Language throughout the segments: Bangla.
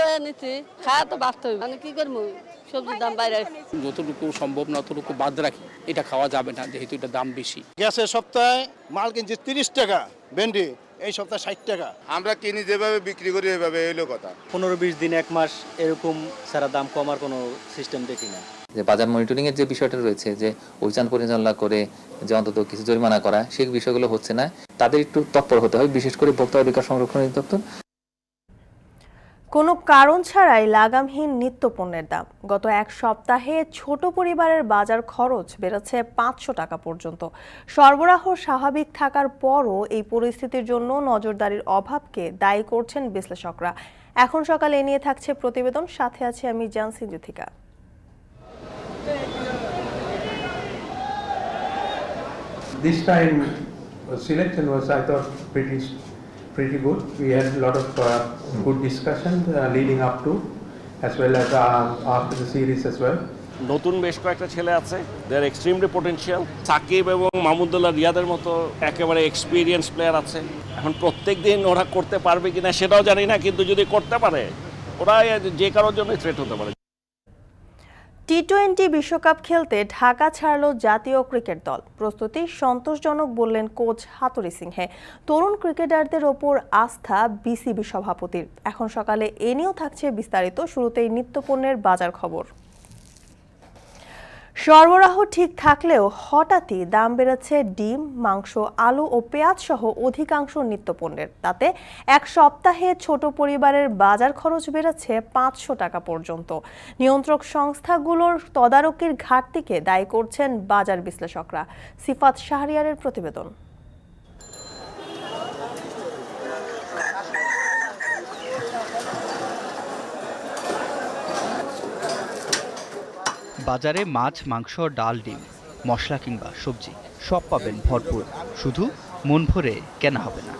হয়ে নিচ্ছি, খাওয়া তো বাঁচতে হবে, মানে কি করবো, সবজির দাম বাইরে। যতটুকু সম্ভব না ততটুকু বাদ রাখি, এটা খাওয়া যাবে না যেহেতু এটা দাম বেশি। গ্যাসের সপ্তাহে মাল কিনছি 30 টাকা, ভেন্ডি এই সপ্তাহে 60 টাকা। আমরা কিনি যেভাবে বিক্রি করি এভাবে হইলো কথা। 15-20 দিন 1 মাস এরকম সারা দাম কমার কোনো সিস্টেম দেখি না। যে বাজার মনিটরিং এর যে বিষয়টা রয়েছে, যে অভিযান পরিচালনা করে যে অন্তত কিছু জরিমানা করা, সেই বিষয়গুলো হচ্ছে না। তাদের একটু তৎপর হতে হবে, বিশেষ করে ভোক্তা অধিকার সংরক্ষণ অধিদপ্তর। কোনো কারণ ছাড়াই লাগামহীন নিত্যপণ্যের দাম। গত এক সপ্তাহে ছোট পরিবারের বাজার খরচ বেড়েছে 500 টাকা পর্যন্ত। সরবরাহ স্বাভাবিক থাকার পরও এই পরিস্থিতির জন্য নজরদারির অভাবকে দায়ী করছেন বিশ্লেষকরা। এখন সকালে এ নিয়ে থাকছে প্রতিবেদন, সাথে আছে আমি জানসি যুথিকা। This time selection was, I thought, pretty good. We had a lot of good discussion leading up to, as well as after the series as well. নতুন বেশ কয়েকটা ছেলে আছে, দে আর এক্সট্রিমলি পোটেনশিয়াল। সাকিব এবং মাহমুদুল্লাহ রিয়াদের মতো একেবারে এক্সপিরিয়েন্স প্লেয়ার আছে। এখন প্রত্যেক দিন ওরা করতে পারবে কিনা সেটাও জানি না, কিন্তু যদি করতে পারে ওরা যে কারোর জন্য থ্রেট হতে পারে। টি-20 বিশ্বকাপ খেলতে ঢাকা ছাড়ল জাতীয় ক্রিকেট দল। প্রস্তুতি সন্তোষজনক বললেন কোচ হাতুড়ি সিংহে। তরুণ ক্রিকেটারদের ওপর আস্থা বিসিবি সভাপতির। এখন সকালে এ নিয়েও থাকছে বিস্তারিত। শুরুতেই নিত্যপণ্যের বাজার খবর। সরবরাহ ঠিক থাকলেও হঠাৎই দাম বেড়েছে ডিম, মাংস, আলু ও পেঁয়াজ সহ অধিকাংশ নিত্যপণ্যের। তাতে এক সপ্তাহে ছোট পরিবারের বাজার খরচ বেড়েছে 500 টাকা পর্যন্ত। নিয়ন্ত্রক সংস্থাগুলোর তদারকির ঘাটতিকে দায়ী করছেন বাজার বিশ্লেষকরা। সিফাত শাহরিয়ারের প্রতিবেদন। বাজারে মাছ, মাংস, ডাল, ডিম, মশলা কিংবা সবজি সব পাবেন ভরপুর, শুধু মন ভরে কেনা হবে না।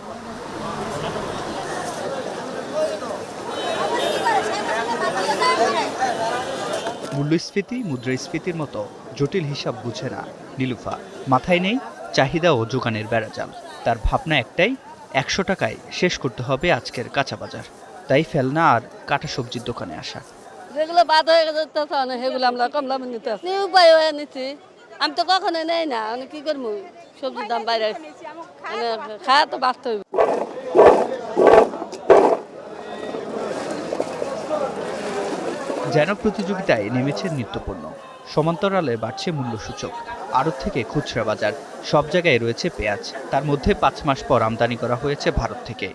মূল্যস্ফীতি, মুদ্রাস্ফীতির মতো জটিল হিসাব বুঝে না নীলুফা। মাথায় নেই চাহিদা ও যোগানের বেড়াজাল। তার ভাবনা একটাই, 100 টাকায় শেষ করতে হবে আজকের কাঁচা বাজার। তাই ফেলনা আর কাটা সবজির দোকানে আসা। যেগুলো বাদ হয়ে গেছে সেগুলো আমরা কম দামে নিতে আসছি, উপায় হয়ে নিচ্ছি। আমি তো কখনো নেই না, আমি কি করবো, সবজির দাম বাইরে, মানে খাওয়া তো বাঁচতে হবে। যেন প্রতিযোগিতায় নেমেছে নিত্যপণ্য। সমান্তরালে বাড়ছে মূল্যসূচক। আড়ত থেকে খুচরা বাজার, সব জায়গায় রয়েছে পেঁয়াজ। তার মধ্যে 5 মাস পর আমদানি করা হয়েছে ভারত থেকে।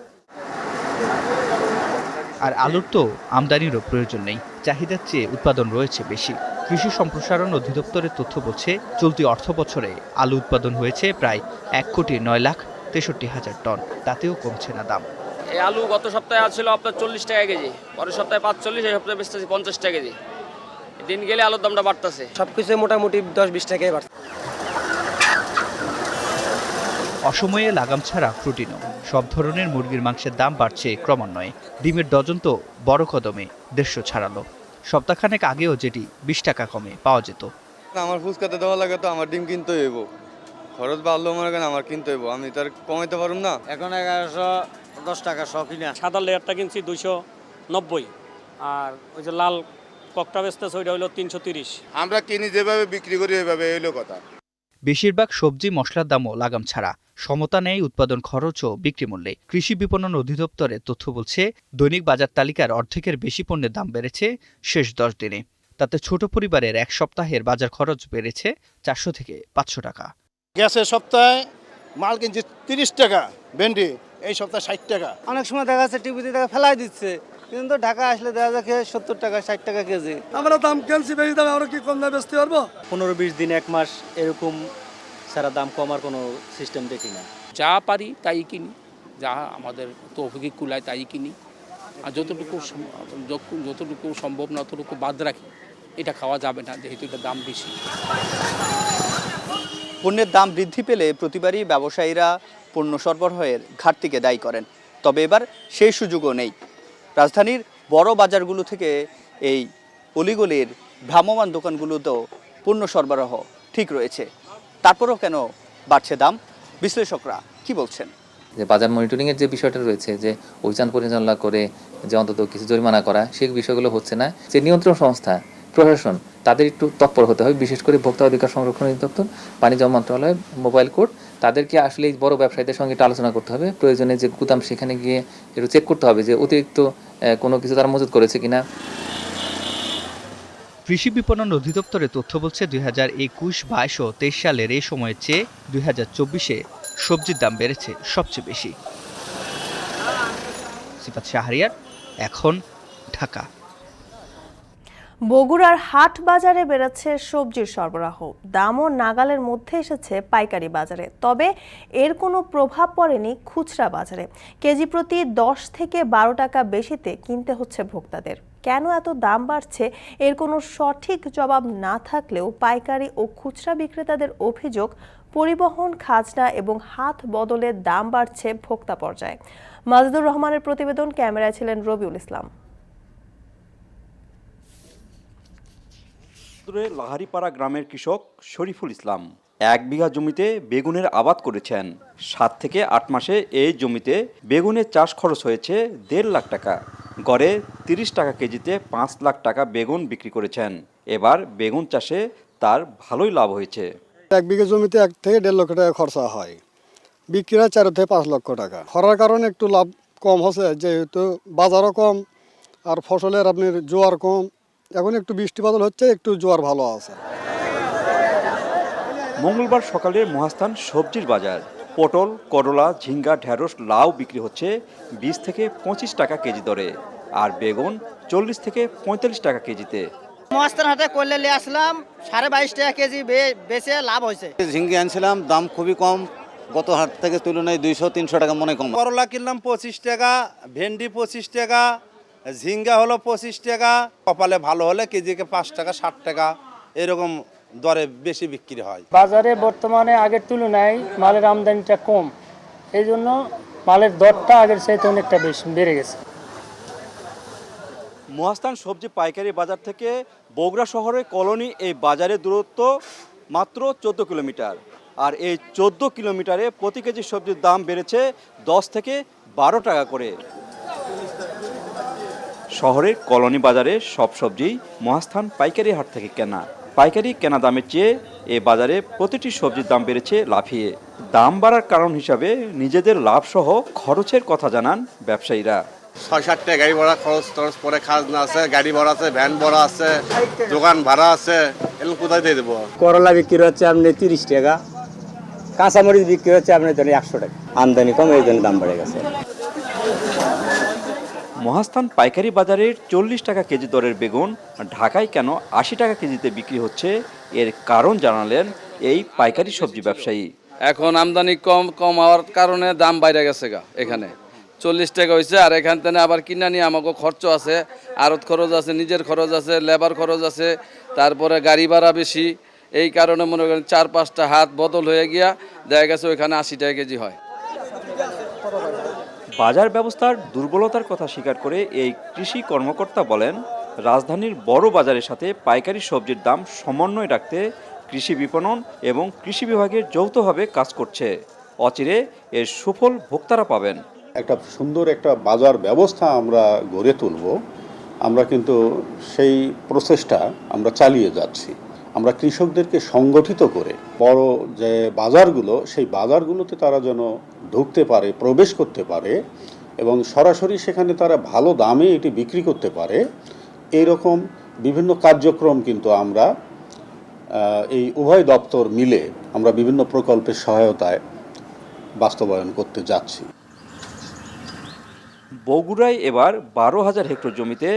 আর আলুর তো আমদানিরও প্রয়োজন নেই, চাহিদার চেয়ে উৎপাদন রয়েছে বেশি। কৃষি সম্প্রসারণ অধিদপ্তরের তথ্য বলছে, চলতি অর্থ বছরে আলু উৎপাদন হয়েছে প্রায় 1,09,63,000 টন। তাতেও কমছে না দাম। এই আলু গত সপ্তাহে ছিল আপনার 40 টাকা কেজি, পরের সপ্তাহে 45, এই সপ্তাহে বেচতেছি 50 টাকা কেজি। দিন গেলে আলুর দামটা বাড়তেছে। সবকিছু মোটামুটি 10-20 টাকাই বাড়ছে। অসময়ে লাগাম ছাড়া প্রোটিনও। সব ধরনের মুরগির মাংসের দাম বাড়ছে ক্রমান্বয়ে। ডিমের ডজন তো বড় কদমে 150 ছাড়ালো। সপ্তাহখানেক আগেও যেটি 20 টাকা কমে পাওয়া যেত। আমার ফুচকাতে দেওয়া লাগে তো আমার ডিম কিনতে হইব, খরচ বাড়লো মনে করেন আমার কিনতে হইব, আমি তার কমাইতে পারুম না। এখন 1110 টাকা সব কিনা। সাদা লেয়ারটা কিনছি 290, আর ওই যে লাল ককটা বেচতেছে ওইটা হলো 330। আমরা কিনি যেভাবে বিক্রি করি এভাবে হইলো কথা। বেশিরভাগ সবজি মশলার দামও লাগাম ছাড়া। সমতা নেই উৎপাদন খরচ ও বিক্রি মূল্যে। কৃষি বিপণন অধিদপ্তরের তথ্য বলছে, দৈনিক বাজার তালিকার অর্ধেকের বেশি পণ্যের দাম বেড়েছে শেষ 10 দিনে। তাতে ছোট পরিবারের এক সপ্তাহের বাজার খরচ বেড়েছে 400 থেকে 500 টাকা। গ্যাসের সপ্তাহে মাল কিনছি 30 টাকা, ভেন্ডি এই সপ্তাহে 60 টাকা। অনেক সময় দেখা যাচ্ছে টিভিতে দেখা ফেলাই দিচ্ছে, কিন্তু ঢাকা আসলে দেখা যাচ্ছে 70 টাকা 60 টাকা কেজি। আমরা দাম কিনছি বেশি দামে, আমরা কি কম দামে বেচতে পারবো? 15-20 দিন 1 মাস এরকম সারা দাম কমার কোনো সিস্টেম দেখি না। যা পারি তাই কিনি, যা আমাদের তৌফিকে কুলায় তাই কিনি। আর যতটুকু সম্ভব না ততটুকু বাদ রাখি, এটা খাওয়া যাবে না যেহেতু এটা দাম বেশি। পণ্যের দাম বৃদ্ধি পেলে প্রতিবারই ব্যবসায়ীরা পণ্য সরবরাহের ঘাটতিকে দায়ী করেন। তবে এবার সেই সুযোগও নেই। রাজধানীর বড় বাজারগুলো থেকে এই অলিগলির ভ্রাম্যমাণ দোকানগুলোতেও পণ্য সরবরাহ ঠিক রয়েছে। তারপরেও কেন বাড়ছে দাম, বিশ্লেষকরা কি বলছেন? যে বাজার মনিটরিংয়ের যে বিষয়টা রয়েছে, যে অভিযান পরিচালনা করে যে অন্তত কিছু জরিমানা করা, সেই বিষয়গুলো হচ্ছে না। যে নিয়ন্ত্রণ সংস্থা, প্রশাসন, তাদের একটু তৎপর হতে হবে, বিশেষ করে ভোক্তা অধিকার সংরক্ষণ অধিদপ্তর, বাণিজ্য মন্ত্রণালয়, মোবাইল কোর্ট, তাদেরকে আসলে এই বড় ব্যবসায়ীদের সঙ্গে একটু আলোচনা করতে হবে। প্রয়োজনে যে গুদাম, সেখানে গিয়ে একটু চেক করতে হবে যে অতিরিক্ত কোনো কিছু তারা মজুত করেছে কিনা। কৃষি বিপণন অধিদপ্তরের তথ্য বলছে 2021, 22 ও 23 সালের এই সময়ের চেয়ে 2024-এ সবজির দাম বেড়েছে সবচেয়ে বেশি। সিফাত শাহরিয়ার, এখন, ঢাকা। বগুড়ার হাট বাজারে বেড়েছে সবজির সরবরাহ, দামও নাগালের মধ্যে এসেছে পাইকারি বাজারে। তবে এর কোনো প্রভাব পড়েনি খুচরা বাজারে। কেজি প্রতি 10 থেকে 12 টাকা বেশিতে কিনতে হচ্ছে ভোক্তাদের। কেন এত দাম বাড়ছে এর কোনো সঠিক জবাব না থাকলেও পাইকারি ও খুচরা বিক্রেতাদের অভিযোগ, পরিবহন, খাজনা এবং হাত বদলের দাম বাড়ছে ভোক্তা পর্যায়ে। মাজেদুর রহমানের প্রতিবেদন, ক্যামেরায় ছিলেন রবিউল ইসলাম। লাহারিপাড়া গ্রামের কৃষক শরীফুল ইসলাম 1 বিঘা জমিতে বেগুনের আবাদ করেছেন। 7 থেকে 8 মাসে এই জমিতে বেগুনের চাষ খরচ হয়েছে 1.5 লাখ টাকা। গড়ে 30 টাকা কেজিতে 5 লাখ টাকা বেগুন বিক্রি করেছেন। এবার বেগুন চাষে তার ভালোই লাভ হয়েছে। 1 বিঘা জমিতে 1 থেকে 1.5 লক্ষ টাকা খরচা হয়, বিক্রি হয় 4 থেকে 5 লক্ষ টাকা। খরার কারণে একটু লাভ কম হচ্ছে, যেহেতু বাজারও কম আর ফসলের আপনার জোয়ার কম। এখন একটু বৃষ্টি বাদল হচ্ছে, একটু জোয়ার ভালো আছে। মঙ্গলবার সকালে মহাস্থান সবজির বাজার। পটল, করলা, ঝিঙ্গা, ঢেঁড়স, লাউ বিক্রি হচ্ছে 20 থেকে 25 টাকা কেজি দরে, আর বেগুন 40 থেকে 45 টাকা কেজিতে। মহাস্থান হাটে করলে নিয়ে আসলাম 22.5 টাকা কেজি, বেচে লাভ হয়েছে। ঝিঙ্গি আনছিলাম, দাম খুবই কম, গত হাট থেকে তুলনায় 200-300 টাকা মনে কম। করলা কিনলাম 25 টাকা, ভেন্ডি 25 টাকা, ঝিঙ্গা হলো 25 টাকা। কপালে ভালো হলে কেজিকে 5 টাকা 60 টাকা এরকম দরে বেশি বিক্রি হয়। বাজারে বর্তমানে আগের তুলনায় মালের আমদানিটা কম, এই জন্য মালের দরটা আগের চাইতে অনেকটা বেশি বেড়ে গেছে। মহাস্থান সবজি পাইকারি বাজার থেকে বগুড়া শহরের কলোনি এই বাজারের দূরত্ব মাত্র 14 কিলোমিটার। আর এই 14 কিলোমিটারে প্রতি কেজি সবজির দাম বেড়েছে 10 থেকে 12 টাকা করে। শহরের কলোনি বাজারে সব সবজি মহাস্থান পাইকারি হাট থেকে কেনা। পাইকারি কেনা দামের চেয়ে এ বাজারে প্রতিটি সবজির দাম বেড়েছে লাফিয়ে। দাম বাড়ার কারণ হিসাবে নিজেদের লাভসহ খরচের কথা জানান ব্যবসায়ীরা। 6-7 টাকা গাড়ি ভাড়া খরচ টরচ পরে, খাজনা আছে, গাড়ি ভাড়া আছে, ভ্যান ভাড়া আছে, দোকান ভাড়া আছে, এগুলো কোথায় দিয়ে দেবো? করলা বিক্রি হচ্ছে আপনি 30 টাকা, কাঁচামরিচ বিক্রি হচ্ছে আপনি 100 টাকা। আমদানি কম, এই জন্য দাম বেড়ে গেছে। মহাস্থান পাইকারি বাজারের 40 টাকা কেজি দরের বেগুন ঢাকায় কেন 80 টাকা কেজিতে বিক্রি হচ্ছে, এর কারণ জানালেন এই পাইকারি সবজি ব্যবসায়ী। এখন আমদানি কম হওয়ার কারণে দাম বাইরে গেছে এখানে 40 টাকা হয়েছে। আর এখান থেকে আবার কিনা নিয়ে আমাকে খরচ আছে, আড়ত খরচ আছে, নিজের খরচ আছে, লেবার খরচ আছে, তারপরে গাড়ি ভাড়া বেশি। এই কারণে মনে করেন 4-5টা হাত বদল হয়ে গিয়া দেখা গেছে ওইখানে 80 টাকা কেজি হয়। বাজার ব্যবস্থার দুর্বলতার কথা স্বীকার করে এই কৃষি কর্মকর্তা বলেন, রাজধানীর বড় বাজারের সাথে পাইকারি সবজির দাম সমন্বয় রাখতে কৃষি বিপণন এবং কৃষি বিভাগের যৌথভাবে কাজ করছে। অচিরে এর সুফল ভোক্তারা পাবেন। একটা সুন্দর একটা বাজার ব্যবস্থা আমরা গড়ে তুলব, আমরা কিন্তু সেই প্রচেষ্টা আমরা চালিয়ে যাচ্ছি। আমরা কৃষকদেরকে সংগঠিত করে বড় যে বাজারগুলো, সেই বাজারগুলোতে তারা যেন ঢুকতে পারে, প্রবেশ করতে পারে এবং সরাসরি সেখানে তারা ভালো দামে এটি বিক্রি করতে পারে। এইরকম বিভিন্ন কার্যক্রম কিন্তু আমরা এই উভয় দপ্তর মিলে আমরা বিভিন্ন প্রকল্পের সহায়তায় বাস্তবায়ন করতে যাচ্ছি। বগুড়ায় এবার 12,000 হেক্টর জমিতে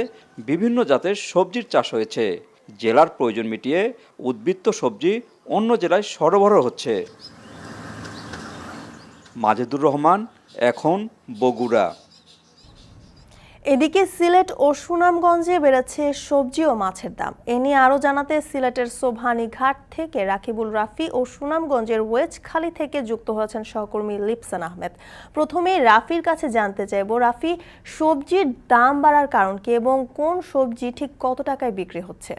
বিভিন্ন জাতের সবজির চাষ হয়েছে। জেলার প্রয়োজন মিটিয়ে উদ্বৃত্ত সবজি অন্য জেলায় সরবরাহ হচ্ছে। মাজেদুর রহমান, এখন, বগুড়া। এদিকে সিলেট ও সুনামগঞ্জে বেড়েছে সবজি ও মাছের দাম। এ নিয়ে আরও জানাতে সিলেটের সোভানি ঘাট থেকে রাকিবুল রাফি ও সুনামগঞ্জের ওয়েজখালী থেকে যুক্ত হয়েছেন সহকর্মী লিপসান আহমেদ। প্রথমে রাফির কাছে জানতে চাইব, রাফি, সবজির দাম বাড়ার কারণ কি এবং কোন সবজি ঠিক কত টাকায় বিক্রি হচ্ছে?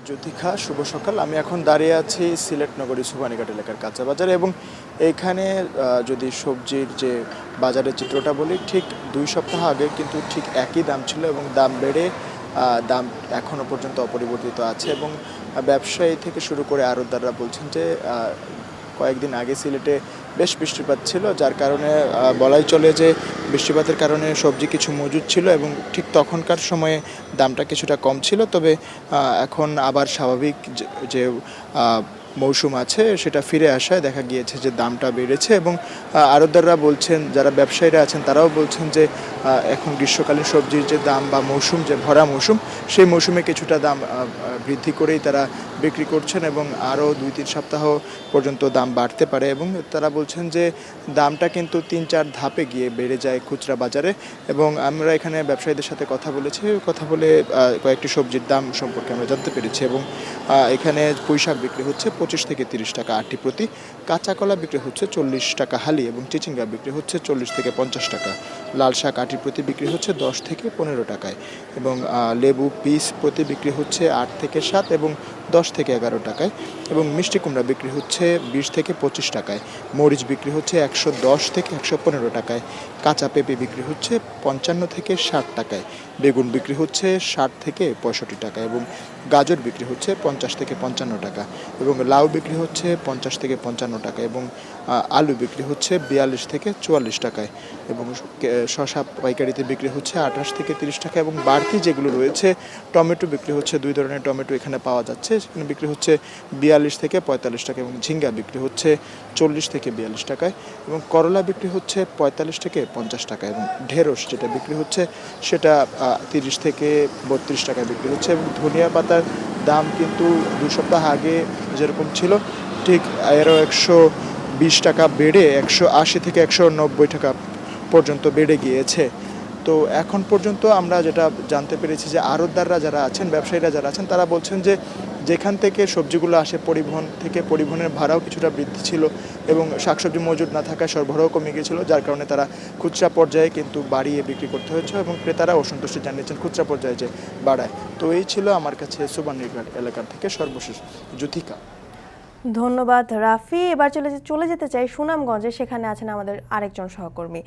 জ্যোতিকা, শুভ সকাল। আমি এখন দাঁড়িয়ে আছি সিলেট নগরী সুবানীঘাট এলাকার কাঁচা বাজারে এবং এইখানে যদি সবজির যে বাজারের চিত্রটা বলি, ঠিক 2 সপ্তাহ আগে কিন্তু ঠিক একই দাম ছিল এবং দাম বেড়ে দাম এখনও পর্যন্ত অপরিবর্তিত আছে এবং ব্যবসায়ী থেকে শুরু করে আড়তদাররা বলছেন যে কয়েকদিন আগে সিলেটে বেশ বৃষ্টিপাত ছিল, যার কারণে বলাই চলে যে বৃষ্টিপাতের কারণে সবজি কিছু মজুদ ছিল এবং ঠিক তখনকার সময়ে দামটা কিছুটা কম ছিল। তবে এখন আবার স্বাভাবিক যে মৌসুম আছে সেটা ফিরে আসায় দেখা গিয়েছে যে দামটা বেড়েছে এবং আড়তদাররা বলছেন, যারা ব্যবসায়ীরা আছেন তারাও বলছেন যে এখন গ্রীষ্মকালীন সবজির যে দাম বা মৌসুম, যে ভরা মৌসুম, সেই মৌসুমে কিছুটা দাম বৃদ্ধি করেই তারা বিক্রি করছেন এবং আরও 2-3 সপ্তাহ পর্যন্ত দাম বাড়তে পারে এবং তারা বলছেন যে দামটা কিন্তু 3-4 ধাপে গিয়ে বেড়ে যায় খুচরা বাজারে। এবং আমরা এখানে ব্যবসায়ীদের সাথে কথা বলে কয়েকটি সবজির দাম সম্পর্কে আমরা জানতে পেরেছি এবং এখানে পুঁইশাক বিক্রি হচ্ছে 25 থেকে 30 টাকা আটি প্রতি, কাঁচা কলা বিক্রি হচ্ছে 40 টাকা হালি এবং চিচিঙ্গা বিক্রি হচ্ছে 40 থেকে 50 টাকা, লাল শাক আটি প্রতি বিক্রি হচ্ছে 10 থেকে 15 টাকায় এবং লেবু পিস প্রতি বিক্রি হচ্ছে 8 থেকে 7 এবং 10 থেকে 11 টাকায় এবং মিষ্টি কুমড়া বিক্রি হচ্ছে 20 থেকে 25 টাকায়, মরিচ বিক্রি হচ্ছে 110 থেকে 115 টাকায়, কাঁচা পেঁপে বিক্রি হচ্ছে 55 থেকে 60 টাকায়, বেগুন বিক্রি হচ্ছে 60 থেকে 65 টাকা এবং গাজর বিক্রি হচ্ছে 50 থেকে 55 টাকা এবং লাউ বিক্রি হচ্ছে 50 থেকে 55 টাকা এবং আলু বিক্রি হচ্ছে 42 থেকে 44 টাকায় এবং শসা পাইকারিতে বিক্রি হচ্ছে 28 থেকে 30 টাকা এবং বাড়তি যেগুলো রয়েছে টমেটো বিক্রি হচ্ছে, 2 ধরনের টমেটো এখানে পাওয়া যাচ্ছে, সেখানে বিক্রি হচ্ছে 42 থেকে 45 টাকা এবং ঝিঙ্গা বিক্রি হচ্ছে 40 থেকে 42 টাকায় এবং করলা বিক্রি হচ্ছে 45 থেকে 50 টাকা এবং ঢেঁড়স যেটা বিক্রি হচ্ছে সেটা 30 থেকে 32 টাকায় বিক্রি হচ্ছে এবং ধনিয়া পাতার দাম কিন্তু 2 সপ্তাহ আগে যেরকম ছিল ঠিক আরও 120 টাকা বেড়ে 180 থেকে 190 টাকা পর্যন্ত বেড়ে গিয়েছে। তো এখন পর্যন্ত আমরা যেটা জানতে পেরেছি যে আড়তদাররা যারা আছেন, ব্যবসায়ীরা যারা আছেন, তারা বলছেন যে যেখান থেকে সবজিগুলো আসে পরিবহনের ভাড়াও কিছুটা বৃদ্ধি ছিল এবং শাকসবজি মজুদ না থাকায় সরবরাহ কমে গিয়েছিল, যার কারণে তারা খুচরা পর্যায়ে কিন্তু বাড়িয়ে বিক্রি করতে হয়েছে এবং ক্রেতারা অসন্তুষ্টি জানিয়েছেন খুচরা পর্যায়ে যে বাড়ায়। তো এই ছিল আমার কাছে সুবানীঘাট এলাকার থেকে সর্বশেষ। জ্যোতিকা, ধন্যবাদ রাফি। এবার চলে যেতে চাই সুনামগঞ্জে, সেখানে আছেন আমাদের আরেকজন সহকর্মী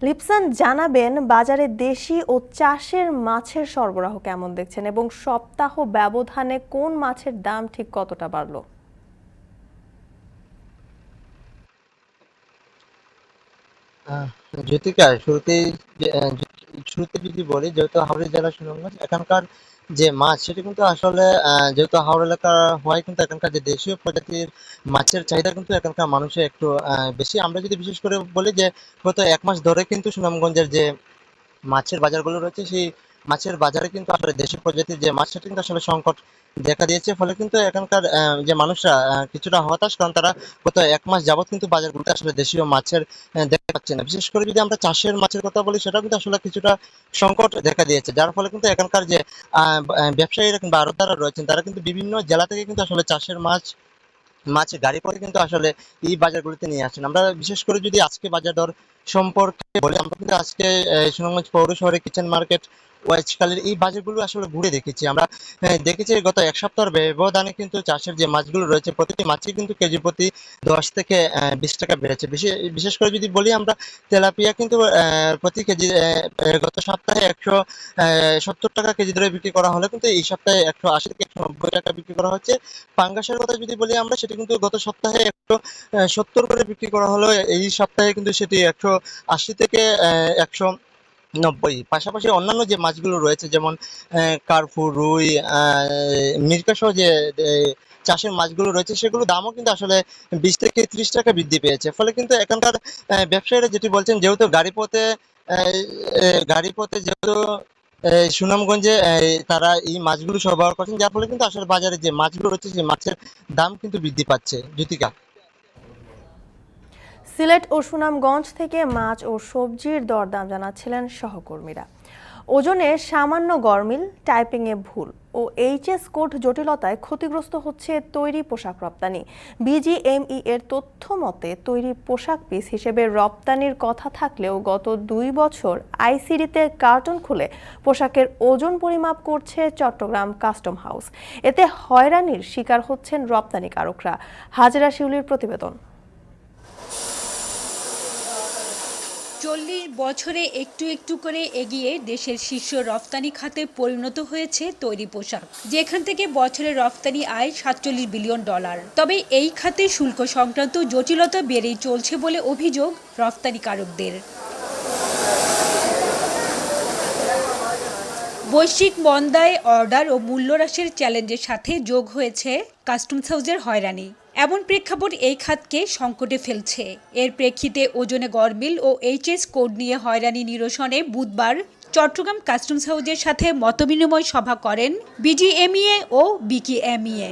লিপসান। জানাবেন বাজারে দেশি ও চাষের মাছের সরবরাহ কেমন দেখছেন এবং সপ্তাহ ব্যবধানে কোন মাছের দাম ঠিক কতটা বাড়লো? জ্যোতিকা, শুরুতে যদি বলি, যেহেতু হাওড়া জেলা সুনামগঞ্জ, এখানকার যে মাছ সেটা কিন্তু আসলে যেহেতু হাওড়া এলাকা হয়, কিন্তু এখানকার যে দেশীয় প্রজাতির মাছের চাহিদা কিন্তু এখানকার মানুষের একটু বেশি। আমরা যদি বিশেষ করে বলি যে গত 1 মাস ধরে কিন্তু সুনামগঞ্জের যে মাছের বাজারগুলো রয়েছে, সেই মাছের বাজারে কিন্তু আসলে দেশীয় প্রজাতির যে মাছ সেটা কিন্তু আসলে সংকট দেখা দিয়েছে। ফলে কিন্তু এখানকার যে মানুষরা কিছুটা হতাশ, কারণ তারা গত 1 মাস যাবত কিন্তু বাজারগুলোতে আসলে দেশীয় মাছের দেখা পাচ্ছে না। বিশেষ করে যদি আমরা চাষের মাছের কথা বলি, সেটা কিন্তু আসলে কিছুটা সংকট দেখা দিয়েছে, যার ফলে কিন্তু এখানকার যে ব্যবসায়ীরা কিংবা আড়তদাররা রয়েছেন, তারা কিন্তু বিভিন্ন জেলা থেকে কিন্তু আসলে চাষের মাছ গাড়ি করে কিন্তু আসলে এই বাজারগুলিতে নিয়ে আসছেন। আমরা বিশেষ করে যদি আজকে বাজার দর সম্পর্কে বলি, আমরা কিন্তু আজকে সুনামগঞ্জ পৌর শহরে কিচেন মার্কেট ওয়াইজকালের এই বাজারগুলো আসলে ঘুরে দেখেছি। আমরা দেখেছি গত 1 সপ্তাহের ব্যবধানে কিন্তু চাষের যে মাছগুলো রয়েছে, প্রতিটি মাছই কিন্তু কেজি প্রতি 10 থেকে 20 টাকা বেড়েছে। বিশেষ করে যদি বলি আমরা, তেলাপিয়া কিন্তু প্রতি কেজি গত সপ্তাহে 170 টাকা কেজি ধরে বিক্রি করা হলে কিন্তু এই সপ্তাহে 180 থেকে 190 টাকা বিক্রি করা হচ্ছে। পাঙ্গাসের কথা যদি বলি আমরা, সেটা কিন্তু গত সপ্তাহে 170 করে বিক্রি করা হলো, এই সপ্তাহে কিন্তু সেটি 180 থেকে 190। পাশাপাশি অন্যান্য যে মাছগুলো রয়েছে, যেমন কার্পু, রুই, মিরকা সহ যে চাষের মাছগুলো রয়েছে, সেগুলো দামও কিন্তু আসলে 20 থেকে 30 টাকা বৃদ্ধি পেয়েছে। ফলে কিন্তু এখানকার ব্যবসায়ীরা যেটি বলছেন, যেহেতু গাড়িপথে যেহেতু সুনামগঞ্জে তারা এই মাছগুলো সরবরাহ করছেন, যার ফলে কিন্তু আসলে বাজারে যে মাছগুলো রয়েছে সেই মাছের দাম কিন্তু বৃদ্ধি পাচ্ছে। জ্যোতিকা, সিলেট ও সুনামগঞ্জ থেকে মাছ ও সবজির দরদাম জানাচ্ছিলেন সহকর্মীরা। ওজনে সামান্য গরমিল, টাইপিংয়ে ভুল ও এইচএস কোড জটিলতায় ক্ষতিগ্রস্ত হচ্ছে তৈরি পোশাক রপ্তানি। বিজিএমই এর তথ্য মতে তৈরি পোশাক পিস হিসেবে রপ্তানির কথা থাকলেও গত 2 বছর আইসিডিতে কার্টন খুলে পোশাকের ওজন পরিমাপ করছে চট্টগ্রাম কাস্টম হাউস। এতে হয়রানির শিকার হচ্ছেন রপ্তানিকারকরা। হাজেরা শিউলির প্রতিবেদন। 40 বছরে একটু একটু করে এগিয়ে দেশের শীর্ষ রপ্তানি খাতে পরিণত হয়েছে তৈরি পোশাক, যেখান থেকে বছরে রপ্তানি আয় $47 বিলিয়ন। তবে এই খাতে শুল্ক সংক্রান্ত জটিলতা বেড়েই চলছে বলে অভিযোগ রপ্তানিকারকদের। বৈশ্বিক মন্দায় অর্ডার ও মূল্য হ্রাসের চ্যালেঞ্জের সাথে যোগ হয়েছে কাস্টমস হাউসের হয়রানি। এমন প্রেক্ষাপট এই খাতকে সংকটে ফেলছে। এর প্রেক্ষিতে ওজনে গরমিল ও এইচএস কোড নিয়ে হয়রানি নিরসনে বুধবার চট্টগ্রাম কাস্টমস হাউসের সাথে মতবিনিময় সভা করেন বিজিএমইএ ও বিকেএমইএ।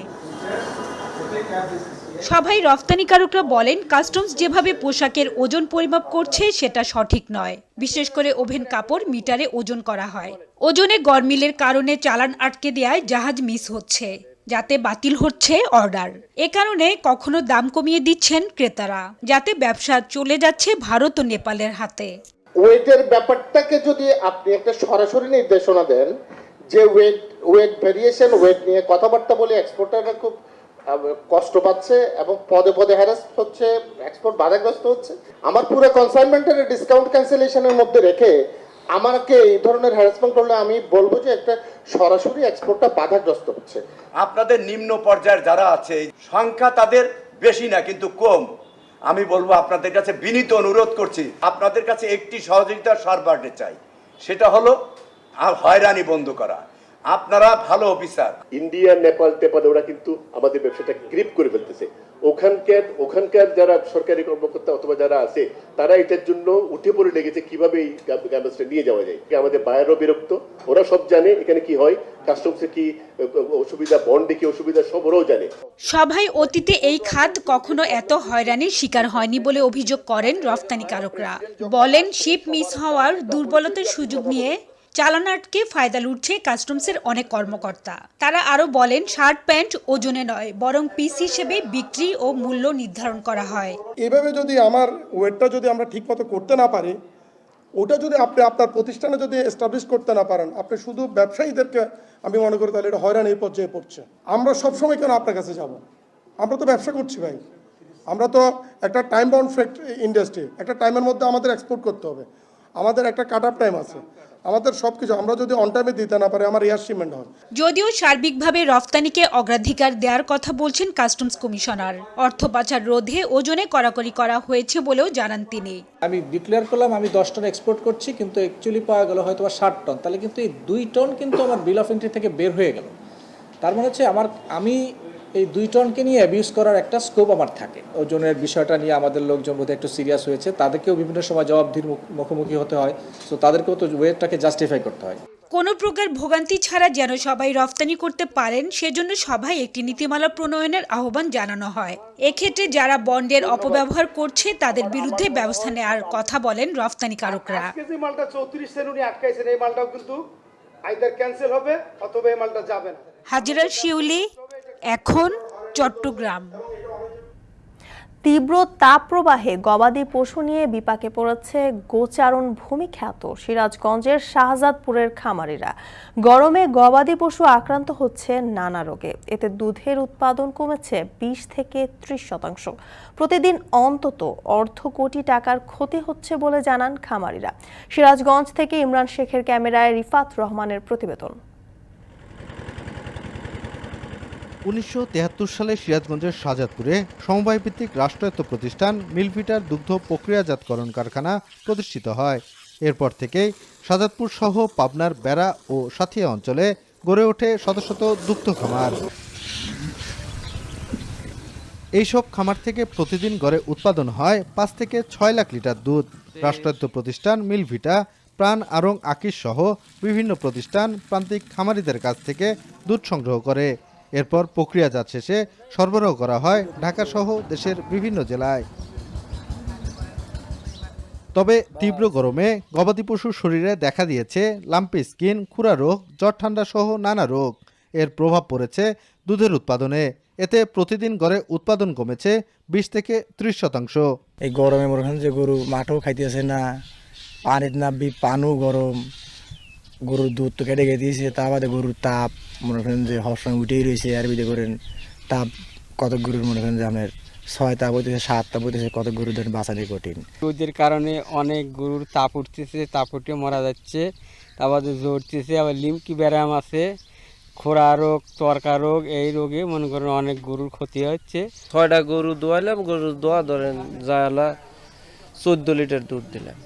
সভায় রপ্তানিকারকরা বলেন, কাস্টমস যেভাবে পোশাকের ওজন পরিমাপ করছে সেটা সঠিক নয়। বিশেষ করে ওভেন কাপড় মিটারে ওজন করা হয়। ওজনে গরমিলের কারণে চালান আটকে দেওয়ায় জাহাজ মিস হচ্ছে, যাতে বাতিল হচ্ছে অর্ডার। এ কারণে কখনো দাম কমিয়ে দিচ্ছেন ক্রেতারা, যাতে ব্যবসা চলে যাচ্ছে ভারত ও নেপালের হাতে। ওয়েটের ব্যাপারটাকে যদি আপনি একটা সরাসরি নির্দেশনা দেন যে ওয়েট ভেরিয়েশন, ওয়েট নিয়ে কথাবার্তা বলে এক্সপোর্টাররা খুব কষ্ট পাচ্ছে এবং পদে পদে হ্যারাস হচ্ছে, এক্সপোর্ট বাধাগ্রস্ত হচ্ছে। আমার পুরো কনসাইনমেন্টের ডিসকাউন্ট ক্যান্সেলেশনের মধ্যে রেখে আমাকে এই ধরনের হ্যারাসমেন্ট করলে আমি বলবো যে একটা সরাসরি এক্সপোর্টটা বাধাগ্রস্ত হচ্ছে। আপনাদের নিম্ন পর্যায়ের যারা আছে সংখ্যা তাদের বেশি না কিন্তু কম। আমি বলবো আপনাদের কাছে বিনীত অনুরোধ করছি, আপনাদের কাছে একটি সহযোগিতার সরবরাহ চাই, সেটা হলো হয়রানি বন্ধ করা। আপনারা ভালো অফিসার। ইন্ডিয়া, নেপাল টেপাল ওরা কিন্তু আমাদের ব্যবসাটা গ্রিপ করে ফেলতেছে। ওখানকার যারা সরকারি কর্মকর্তা অথবা যারা আছে তারা এটার জন্য উঠে পড়ে লেগেছে কিভাবে এই গার্মেন্টসটা নিয়ে যাওয়া যায়। আমাদের বায়ারও বিরক্ত, ওরা সব জানে এখানে কি হয়, কাস্টমসে কি অসুবিধা, বন্ডে কি অসুবিধা, সব ওরাও জানে। সভায় অতীতে এই খাত কখনো এত হয়রানির শিকার হয়নি বলে অভিযোগ করেন রপ্তানিকারকরা। বলেন, শিপ মিস হওয়ার দুর্বলতার সুযোগ নিয়ে চালান আটকে ফায়দা লুটছে কাস্টমসের অনেক কর্মকর্তা। তারা আরো বলেন, শার্ট প্যান্ট ওজনে নয় বরং পিস হিসেবে বিক্রি ও মূল্য নির্ধারণ করা হয়। এভাবে যদি আমার ওয়েটটা যদি আমরা ঠিকমতো করতে না পারি, ওটা যদি আপনি আপনার প্রতিষ্ঠানে যদি এস্টাবলিশ করতে না পারেন, আপনি শুধু ব্যবসায়ীদেরকে আমি মনে করি তাহলে এটা হয়রানি পর্যায়ে পড়ছে। আমরা সবসময় কেন আপনার কাছে যাব? আমরা তো ব্যবসা করছি ভাই, আমরা তো একটা টাইম বাউন্ড ইন্ডাস্ট্রি, একটা টাইমের মধ্যে আমাদের এক্সপোর্ট করতে হবে, আমাদের একটা কাট আপ টাইম আছে, আমাদের সবকিছু আমরা যদি অন টাইমে দিতে না পারি আমার এয়ার শিপমেন্ট হয়। যদিও সার্বিকভাবে রফতানিকে অগ্রাধিকার দেওয়ার কথা বলছেন কাস্টমস কমিশনার, অর্থ পাচার রোধে ওজনে কড়াকড়ি করা হয়েছে বলেও জানান তিনি। আমি ডিক্লেয়ার করলাম আমি 10 টন এক্সপোর্ট করছি, কিন্তু অ্যাকচুয়ালি পাওয়া গেল হয়তো 60 টন, তাহলে কিন্তু এই 2 টন কিন্তু আমার বিল অফ এন্ট্রি থেকে বের হয়ে গেল। তার মানে হচ্ছে আমি এই 2 টনকে নিয়ে অ্যাবিউজ করার একটা স্কোপ আমার থাকে। ওজনের বিষয়টা নিয়ে আমাদের লোকজন বোধহয় একটু সিরিয়াস হয়েছে, তাদেরকেও বিভিন্ন সময় জবাবদিহির মুখোমুখি হতে হয়, সো তাদেরকেও তো ওয়েটটাকে জাস্টিফাই করতে হয়। কোনো প্রকার ভোগান্তি ছাড়া যেন সবাই রফতানি করতে পারেন সেজন্য সভায় একটি নীতিমালা প্রণয়নের আহ্বান জানানো হয়। এক্ষেত্রে যারা বন্ডের অপব্যবহার করছে তাদের বিরুদ্ধে ব্যবস্থা নেওয়ার কথা বলেন রফতানিকারকরা। কেজি মালটা 34 সেন্ট উনি আটকাইছেন, এই মালটাও কিন্তু আইদার ক্যান্সেল হবে অথবা এই মালটা যাবে না। হাজেরা শিউলি, এখন চট্টগ্রাম। তীব্র তাপপ্রবাহে গবাদি পশু নিয়ে বিপাকে পড়েছে গোচারণ ভূমি খ্যাত সিরাজগঞ্জের শাহজাদপুরের খামারিরা। গরমে গবাদি পশু আক্রান্ত হচ্ছে নানা রোগে। এতে দুধের উৎপাদন কমেছে 20 থেকে 30%। প্রতিদিন অন্তত অর্ধ কোটি টাকার ক্ষতি হচ্ছে বলে জানান খামারিরা। সিরাজগঞ্জ থেকে ইমরান শেখের ক্যামেরায় রিফাত রহমানের প্রতিবেদন। 1973 সালে সিরাজগঞ্জের শাহজাদপুরে সমবায় ভিত্তিক রাষ্ট্রায়ত্ত প্রতিষ্ঠান মিলভিটার দুগ্ধ প্রক্রিয়াজাতকরণ কারখানা প্রতিষ্ঠিত হয়। এরপর থেকেই শাহজাদপুর সহ পাবনার বেড়া ও সাথিয়া অঞ্চলে গড়ে ওঠে শত শত দুগ্ধ খামার। এইসব খামার থেকে প্রতিদিন গড়ে উৎপাদন হয় 5 থেকে 6 লাখ লিটার দুধ। রাষ্ট্রায়ত্ত প্রতিষ্ঠান মিলভিটা, প্রাণ আরং আকিস সহ বিভিন্ন প্রতিষ্ঠান প্রান্তিক খামারিদের কাছ থেকে দুধ সংগ্রহ করে। এরপর প্রক্রিয়াজাত শেষে সরবরাহ করা হয় ঢাকা সহ দেশের বিভিন্ন জেলায়। তবে তীব্র গরমে গবাদি পশুর শরীরে দেখা দিয়েছে লাম্পি স্কিন, খুরা রোগ, জ্বর ঠান্ডা সহ নানা রোগ। এর প্রভাব পড়েছে দুধের উৎপাদনে। এতে প্রতিদিন গড়ে উৎপাদন কমেছে 20 থেকে 30%। এই গরমে মনে করেন যে গরু মাঠও খাইতেছে না, পানির নাবি পানও গরম, গরুর দুধ তো কেটে দিয়েছে, তা বাদে গরুর তাপ মনে করেন যে হওয়ার সময় উঠেই রয়েছে। আর বিদে করেন তাপ কত গরুর মনে করেন যে আপনার 6 তাপ হইতেছে, 7 তাপ হইতেছে, কত গরুর ধরেন বাঁচানি কঠিন। রোদের কারণে অনেক গরুর তাপ উঠতেছে, তাপ উঠে মারা যাচ্ছে, তারপরে জ্বরতেছে, আবার লিমকি ব্যায়াম আছে, খোরা রোগ, তরকা রোগ, এই রোগে মনে করেন অনেক গরুর ক্ষতি হচ্ছে। 6টা গরু দোয়াইলাম, গরুর দোয়া ধরেন যাওয়ালা 14 লিটার দুধ দিলাম।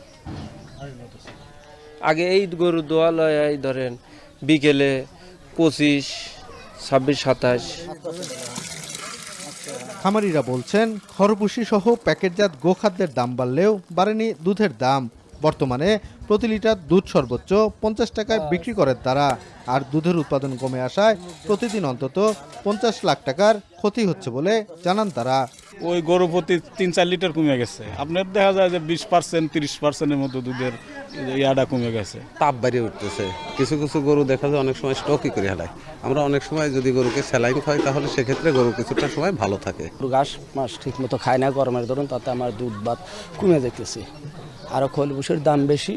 আগে এই গরু দোয়ালয় এই ধরেন বিকেলে 25, 26, 27। খামারিরা বলছেন খরপুষি সহ প্যাকেটজাত গোখাদ্যের দাম বাড়লেও বাড়েনি দুধের দাম। বর্তমানে প্রতি লিটার দুধ সর্বোচ্চ 50 টাকায় বিক্রি করে তারা। আর দুধের উৎপাদন কমে আসায় প্রতিদিন অন্তত 50 লাখ টাকার ক্ষতি হচ্ছে বলে জানান তারা। ওই গরু প্রতি 3-4 লিটার কমে গেছে। আপনার দেখা যায় যে 20%, 30%-এর মতো দুধের ইয়াটা কমে গেছে। তাপ বাড়িয়ে উঠতেছে। কিছু কিছু গরু দেখা যায় অনেক সময় স্টকই করে হেলায়। আমরা অনেক সময় যদি গরুকে স্যালাইন খাই তাহলে সেক্ষেত্রে গরু কিছুটা সময় ভালো থাকে। ঘাস মাস ঠিক মতো খায় না গরমের ধরুন, তাতে আমার দুধ ভাত কমে যেতেছে। আরও খোলবুসের দাম বেশি,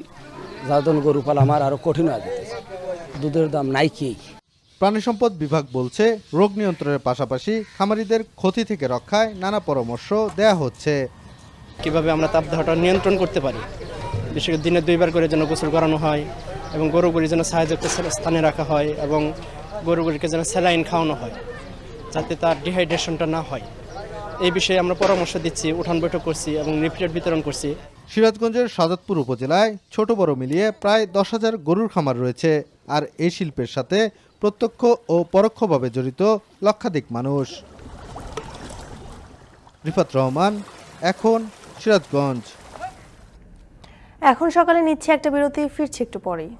যার জন্য গরু পালা আমার আরও কঠিন হয়ে যেতেছে। দুধের দাম নাই কি। প্রাণী সম্পদ বিভাগ বলছে রোগ নিয়ন্ত্রণের পাশাপাশি খামারিদের ক্ষতি থেকে রক্ষায় নানা পরামর্শ দেয়া হচ্ছে। কিভাবে আমরা তাপদাহটা নিয়ন্ত্রণ করতে পারি, বিশেষ করে দিনে 2 বার করে যেন গোসল করানো হয় এবং গরুগুলি যেন ছায়াযুক্ত স্থানে রাখা হয় এবং গরুগুলিকে যেন স্যালাইন খাওয়ানো হয় যাতে তার ডিহাইড্রেশনটা না হয়। এই বিষয়ে আমরা পরামর্শ দিচ্ছি, উঠান বৈঠক করছি এবং লিফলেট বিতরণ করছি। সিরাজগঞ্জের সাদতপুর উপজেলায় ছোট বড় মিলিয়ে প্রায় 10,000 গরুর খামার রয়েছে। আর এই শিল্পের সাথে প্রত্যক্ষ ও পরোক্ষভাবে জড়িত লক্ষাধিক মানুষ। রিফাত রহমান, এখন সিরাজগঞ্জ। এখন সকালে নিচ্ছে একটা বিরতি, ফিরছি একটু পরেই।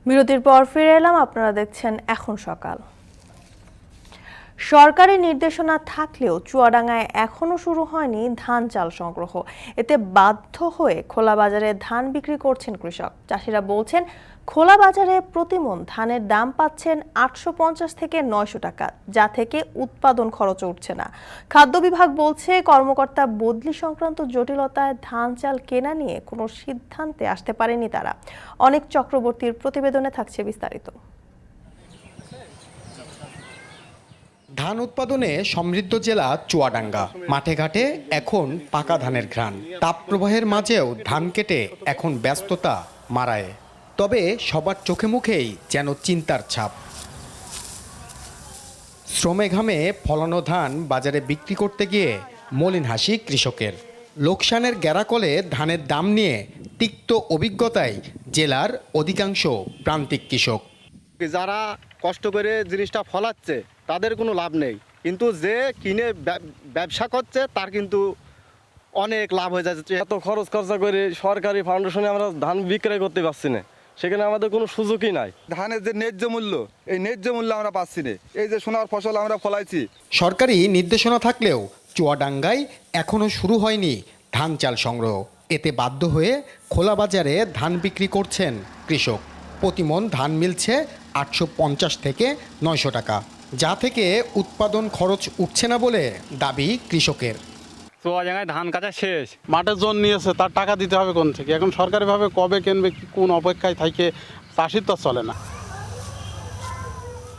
বিরতির পর ফিরে এলাম, আপনারা দেখছেন এখন সকাল। সরকারি নির্দেশনা থাকলেও চুয়াডাঙ্গায় এখনও শুরু হয়নি ধান চাল সংগ্রহ। এতে বাধ্য হয়ে খোলা বাজারে ধান বিক্রি করছেন কৃষক। চাষিরা বলছেন খোলা বাজারে প্রতিমণ ধানের দাম পাচ্ছেন 850 থেকে 900 টাকা, যা থেকে উৎপাদন খরচ উঠছে না। খাদ্য বিভাগ বলছে কর্মকর্তা বদলি সংক্রান্ত জটিলতায় ধান চাল কেনা নিয়ে কোনো সিদ্ধান্তে আসতে পারেনি তারা। অনেক চক্রবর্তীর প্রতিবেদনে থাকছে বিস্তারিত। ধান উৎপাদনে সমৃদ্ধ জেলা চুয়াডাঙ্গা। মাঠে ঘাটে এখন পাকা ধানের ঘ্রাণ। তাপপ্রবাহের মাঝেও ধান কেটে এখন ব্যস্ততা মারায়। তবে সবার চোখে মুখেই যেন চিন্তার ছাপ। শ্রমে ঘামে ফলানো ধান বাজারে বিক্রি করতে গিয়ে মলিন হাসি কৃষকের। লোকসানের গ্যারাকলে ধানের দাম নিয়ে তিক্ত অভিজ্ঞতায় জেলার অধিকাংশ প্রান্তিক কৃষক। যারা কষ্ট করে জিনিসটা ফলাচ্ছে তাদের কোনো লাভ নেই, কিন্তু যে কিনে ব্যবসা করছে তার কিন্তু অনেক লাভ হয়ে যাচ্ছে। এত খরচ খরচা করে সরকারি ফাউন্ডেশনে আমরা ধান বিক্রয় করতে পারছি না, সেখানে আমাদের কোনো সুযোগই নাই। ধানের যে ন্যায্য মূল্য, এই ন্যায্য মূল্য আমরা পাচ্ছি না। এই যে সোনার ফসল আমরা ফলাইছি। সরকারি নির্দেশনা থাকলেও চুয়াডাঙ্গায় এখনও শুরু হয়নি ধান চাল সংগ্রহ। এতে বাধ্য হয়ে খোলা বাজারে ধান বিক্রি করছেন কৃষক। প্রতিমণ ধান মিলছে 850 থেকে 900 টাকা, যা থেকে উৎপাদন খরচ উঠছে না বলে দাবি কৃষকের। চুয়াডাঙ্গায় ধান কাটা শেষ, মাঠে জোন নিয়েছে, তার টাকা দিতে হবে কোন থেকে? এখন সরকারিভাবে কবে কিনবে কোন অপেক্ষায় থাকে চাষির তো চলে না।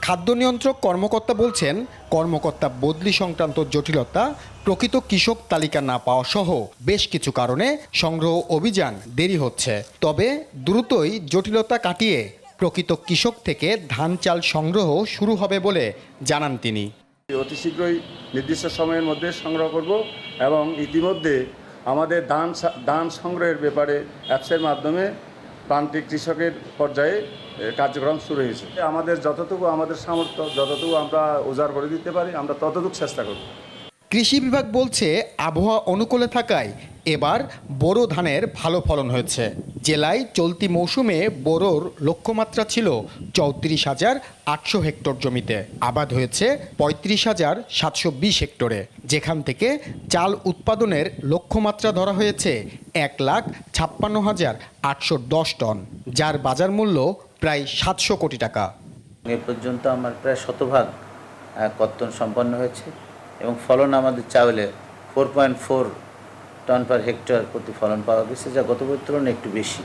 খাদ্য নিয়ন্ত্রক কর্মকর্তা বলছেন কর্মকর্তা বদলি সংক্রান্ত জটিলতা, প্রকৃত কৃষক তালিকা না পাওয়া সহ বেশ কিছু কারণে সংগ্রহ অভিযান দেরি হচ্ছে। তবে দ্রুতই জটিলতা কাটিয়ে প্রকৃত কৃষক থেকে ধান চাল সংগ্রহ শুরু হবে বলে জানান তিনি। অতি শীঘ্রই নির্দিষ্ট সময়ের মধ্যে সংগ্রহ করব এবং ইতিমধ্যে আমাদের ধান সংগ্রহের ব্যাপারে অ্যাপসের মাধ্যমে প্রান্তিক কৃষকের পর্যায়ে কার্যক্রম শুরু হয়েছে। আমাদের যতটুকু আমাদের সামর্থ্য, যতটুকু আমরা উজাড় করে দিতে পারি আমরা ততটুকু চেষ্টা করব। কৃষি বিভাগ বলছে আবহাওয়া অনুকূলে থাকায় এবার বোরো ধানের ভালো ফলন হয়েছে। জেলায় চলতি মৌসুমে বোরোর লক্ষ্যমাত্রা ছিল 34,800 হেক্টর জমিতে, আবাদ হয়েছে 35,720 হেক্টরে, যেখান থেকে চাল উৎপাদনের লক্ষ্যমাত্রা ধরা হয়েছে 1,56,810 টন, যার বাজার মূল্য প্রায় 700 কোটি টাকা। এ পর্যন্ত আমার প্রায় শতভাগ কর্তন সম্পন্ন হয়েছে এবং ফলন আমাদের চাউলে 4.4 টন পার হেক্টর প্রতি ফলন পাওয়া গেছে, যা গত বছরের তুলনায় একটু বেশি।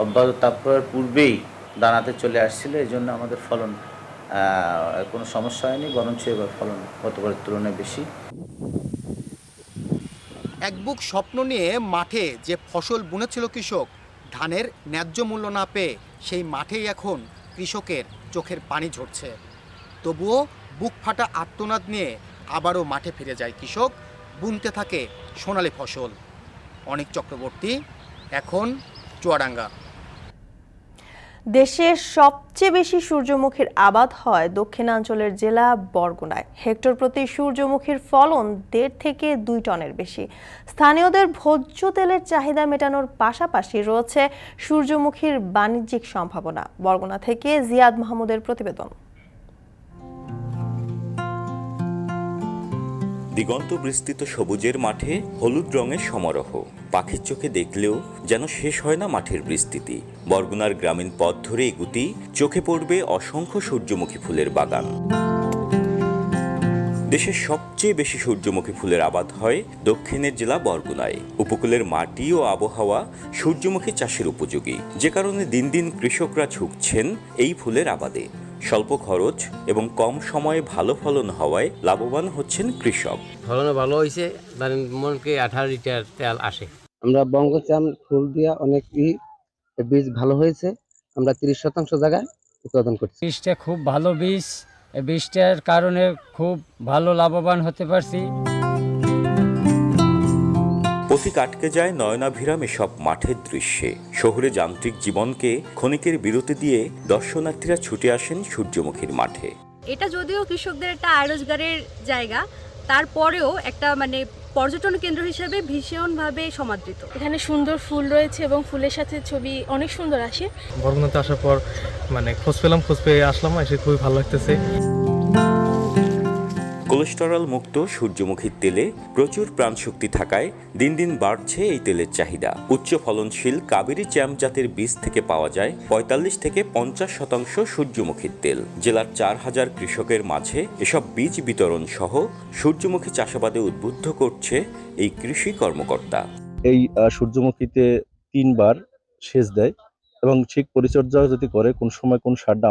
অব্যাহত তাপপ্রবাহের পূর্বেই দানাতে চলে আসছিল, এই জন্য আমাদের ফলন কোনো সমস্যা হয়নি, বরঞ্চ এবার ফলন গত বছরের তুলনায় বেশি। এক বুক স্বপ্ন নিয়ে মাঠে যে ফসল বুনেছিল কৃষক, ধানের ন্যায্য মূল্য না পেয়ে সেই মাঠেই এখন কৃষকের চোখের পানি ঝরছে। তবুও বুক ফাটা আর্তনাদ নিয়ে আবারও মাঠে ফিরে যায় কৃষক, বুনতে থাকে সোনালী ফসল। অনিক চক্রবর্তী, এখন চুয়াডাঙ্গা। দেশের সবচেয়ে বেশি সূর্যমুখীর আবাদ হয় দক্ষিণাঞ্চলের জেলা বরগুনায়। হেক্টর প্রতি সূর্যমুখীর ফলন 1.5 থেকে 2 টনের বেশি। স্থানীয়দের ভোজ্য তেলের চাহিদা মেটানোর পাশাপাশি রয়েছে সূর্যমুখীর বাণিজ্যিক সম্ভাবনা। বরগুনা থেকে জিয়াদ মাহমুদের প্রতিবেদন। দিগন্ত বিস্তৃত সবুজের মাঠে হলুদ রঙের সমারোহ, পাখির চোখে দেখলেও যেন শেষ হয় না মাঠের বিস্তৃতি। বরগুনার গ্রামীণ পথ ধরে এগুতেই চোখে পড়বে অসংখ্য সূর্যমুখী ফুলের বাগান। দেশের সবচেয়ে বেশি সূর্যমুখী ফুলের আবাদ হয় দক্ষিণের জেলা বরগুনায়। উপকূলের মাটি ও আবহাওয়া সূর্যমুখী চাষের উপযোগী, যে কারণে দিন দিন কৃষকরা ঝুঁকছেন এই ফুলের আবাদে। স্বল্প খরচ এবং কম সময়ে ভালো ফলন হওয়ায় লাভবান হচ্ছেন কৃষক। ফলন ভালো হয়েছে, ধরেন মনকে 18 লিটার তেল আসে। আমরা বঙ্গচাম ফুল দিয়া অনেক বীজ ভালো হয়েছে, আমরা 30% জায়গায় উৎপাদন করছি। বীজটা খুব ভালো বীজ, এই বীজটার কারণে খুব ভালো লাভবান হতে পারছি। পথিক আটকে যায় নয়নাভিরাম এসব মাঠের দৃশ্যে। শহুরে যান্ত্রিক জীবনকে ক্ষণিকের বিরতি দিয়ে দর্শনার্থীরা ছুটে আসেন সূর্যমুখীর মাঠে। এটা যদিও কৃষকদের একটা আয় রোজগারের জায়গা, তারপরেও একটা পর্যটন কেন্দ্র হিসেবে ভীষণভাবে সমাদৃত। এখানে সুন্দর ফুল রয়েছে এবং ফুলের সাথে ছবি অনেক সুন্দর আসে। বরগুনাতে আসার পর খোঁজ পেয়ে আসলাম, এসে খুবই ভালো লাগতেছে। কোলেস্টেরল মুক্ত সূর্যমুখীর তেলে প্রচুর প্রাণশক্তি থাকায় দিন দিন বাড়ছে এই তেলের চাহিদা। উচ্চ ফলনশীল কাবেরী চ্যাম্প জাতের বীজ থেকে পাওয়া যায় 45 থেকে 50% সূর্যমুখীর তেল। জেলার 4000 কৃষকের মাঝে এসব বীজ বিতরণ সহ সূর্যমুখী চাষাবাদে উদ্বুদ্ধ করছে এই কৃষি কর্মকর্তা। এই সূর্যমুখীতে 3 বার সেচ দেয় এবং ঠিক পরিচর্যা যদি করে কোন সময় কোন সারটা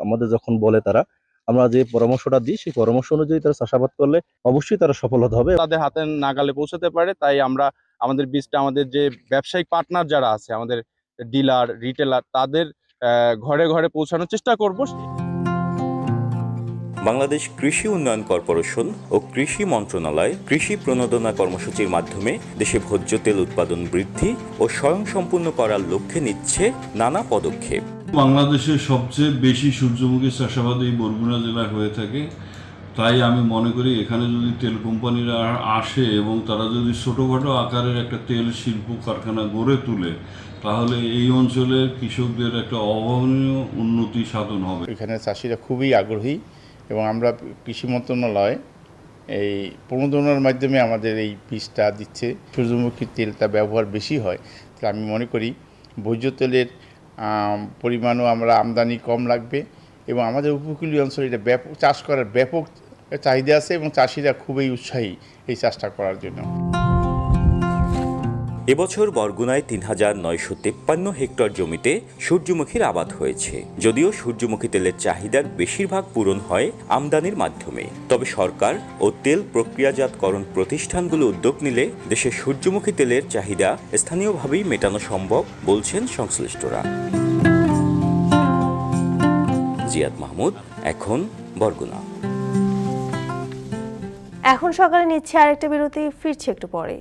আমাদের যখন বলে তারা, আমরা যে পরামর্শটা দিই সেই পরামর্শ অনুযায়ী তারা চাষাবাদ করলে অবশ্যই তারা সফল হবে। তাদের হাতে নাগালে পৌঁছাতে পারে, তাই আমরা আমাদের বীজটা আমাদের যে ব্যবসায়িক পার্টনার যারা আছে, আমাদের ডিলার রিটেলার, তাদের ঘরে ঘরে পৌঁছানোর চেষ্টা করব। বাংলাদেশ কৃষি উন্নয়ন কর্পোরেশন ও কৃষি মন্ত্রণালয় কৃষি প্রণোদনা কর্মসূচির মাধ্যমে দেশে ভোজ্য তেল উৎপাদন বৃদ্ধি ও স্বয়ংসম্পূর্ণ করার লক্ষ্যে নিচ্ছে নানা পদক্ষেপ। বাংলাদেশের সবচেয়ে বেশি সূর্যমুখী চাষাবাদ এই বরগুনা জেলায় হয়ে থাকে, তাই আমি মনে করি এখানে যদি তেল কোম্পানিরা আসে এবং তারা যদি ছোটোখাটো আকারের একটা তেল শিল্প কারখানা গড়ে তোলে, তাহলে এই অঞ্চলের কৃষকদের একটা অভাবনীয় উন্নতি সাধন হবে। এখানে চাষিরা খুবই আগ্রহী এবং আমরা কৃষি মন্ত্রণালয় এই প্রণোদনার মাধ্যমে আমাদের এই বীজটা দিচ্ছে। সূর্যমুখীর তেলটা ব্যবহার বেশি হয়, তাহলে আমি মনে করি ভোজ্য তেলের পরিমাণও আমরা আমদানি কম লাগবে এবং আমাদের উপকূলীয় অঞ্চলে এটা ব্যাপক চাষ করার ব্যাপক চাহিদা আছে এবং চাষিরা খুবই উৎসাহী এই চাষটা করার জন্য। এবছর বরগুনায় 3953 হেক্টর জমিতে সূর্যমুখীর আবাদ হয়েছে। যদিও সূর্যমুখী তেলের চাহিদার বেশিরভাগ পূরণ হয় আমদানির মাধ্যমে, তবে সরকার ও তেল প্রক্রিয়াজাতকরণ প্রতিষ্ঠানগুলো উদ্যোগ নিলে দেশের সূর্যমুখী তেলের চাহিদা স্থানীয়ভাবেই মেটানো সম্ভব বলছেন সংশ্লিষ্টরা। জিয়াদ মাহমুদ, এখন বরগুনা। এখন সকালে নিচ্ছে আরেকটা বিরতি, ফিরছে একটু পরে।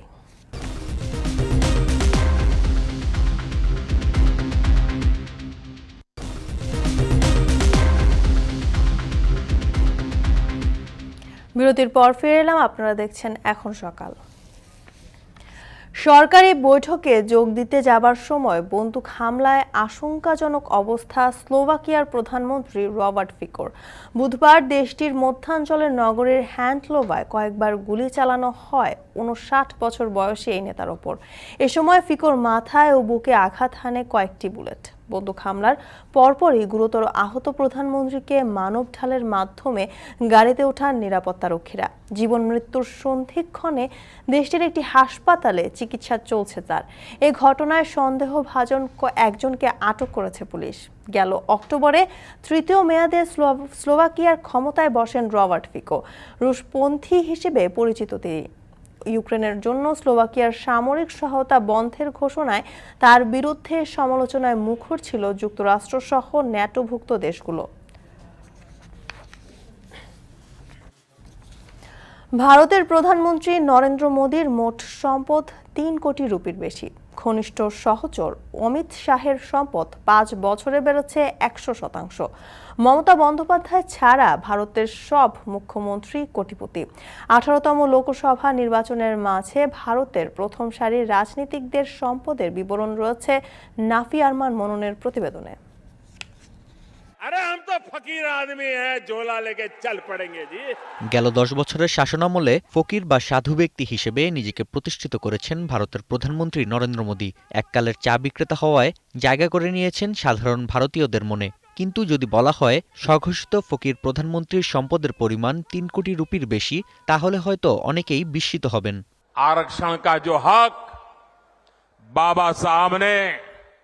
বিরতির পর ফিরে এলাম, আপনারা দেখছেন এখন সকাল। সরকারি বৈঠকে যোগ দিতে যাবার সময় বন্দুক হামলায় আশঙ্কাজনক অবস্থা স্লোভাকিয়ার প্রধানমন্ত্রী রবার্ট ফিকোর। বুধবার দেশটির মধ্যাঞ্চলের নগরীর হ্যান্ডলোভায় কয়েকবার গুলি চালানো হয় ৫৯ বছর বয়সী এই নেতার ওপর। এ সময় ফিকোর মাথায় ও বুকে আঘাত হানে কয়েকটি বুলেট। বন্দুক হামলার পরপরই গুরুতর আহত প্রধানমন্ত্রীকে মানব ঢালের মাধ্যমে গাড়িতে ওঠান নিরাপত্তারক্ষীরা। জীবন মৃত্যুর সন্ধিক্ষণে দেশটির একটি হাসপাতালে চিকিৎসা চলছে তার। এই ঘটনায় সন্দেহভাজন একজনকে আটক করেছে পুলিশ। গেল অক্টোবরে তৃতীয় মেয়াদে স্লোভাকিয়ার ক্ষমতায় বসেন রবার্ট ফিকো। রুশপন্থী হিসেবে পরিচিত তিনি। ইউক্রেনের জন্য স্লোভাকিয়ার সামরিক সহায়তা বন্ধের ঘোষণায় তার বিরুদ্ধে সমালোচনায় মুখর ছিল যুক্তরাষ্ট্র সহ ন্যাটোভুক্ত দেশগুলো। ভারতের প্রধানমন্ত্রী নরেন্দ্র মোদীর মোট সম্পদ ৩ কোটি রুপির বেশি। ঘনিষ্ঠ সহচর অমিত শাহের সম্পদ ৫ বছরে বেড়েছে ১০০%। মমতা বন্দ্যোপাধ্যায় ছাড়া ভারতের সব মুখ্যমন্ত্রী কোটিপতি। ১৮তম লোকসভা নির্বাচনের মাঝে ভারতের প্রথম সারির রাজনীতিকদের সম্পদের বিবরণ রয়েছে নাফি আরমান মননের প্রতিবেদনে। গেল ১০ বছরের শাসনামলে ফকির বা সাধু ব্যক্তি হিসেবে নিজেকে প্রতিষ্ঠিত করেছেন ভারতের প্রধানমন্ত্রী নরেন্দ্র মোদী। এককালের চা বিক্রেতা হওয়ায় জায়গা করে নিয়েছেন সাধারণ ভারতীয়দের মনে। কিন্তু যদি বলা হয় স্বঘোষিত ফকির প্রধানমন্ত্রীর সম্পদের পরিমাণ ৩ কোটি রুপির বেশি, তাহলে হয়তো অনেকেই বিস্মিত হবেন। আরক্ষণ কা জো হক বাবা সাহেব নে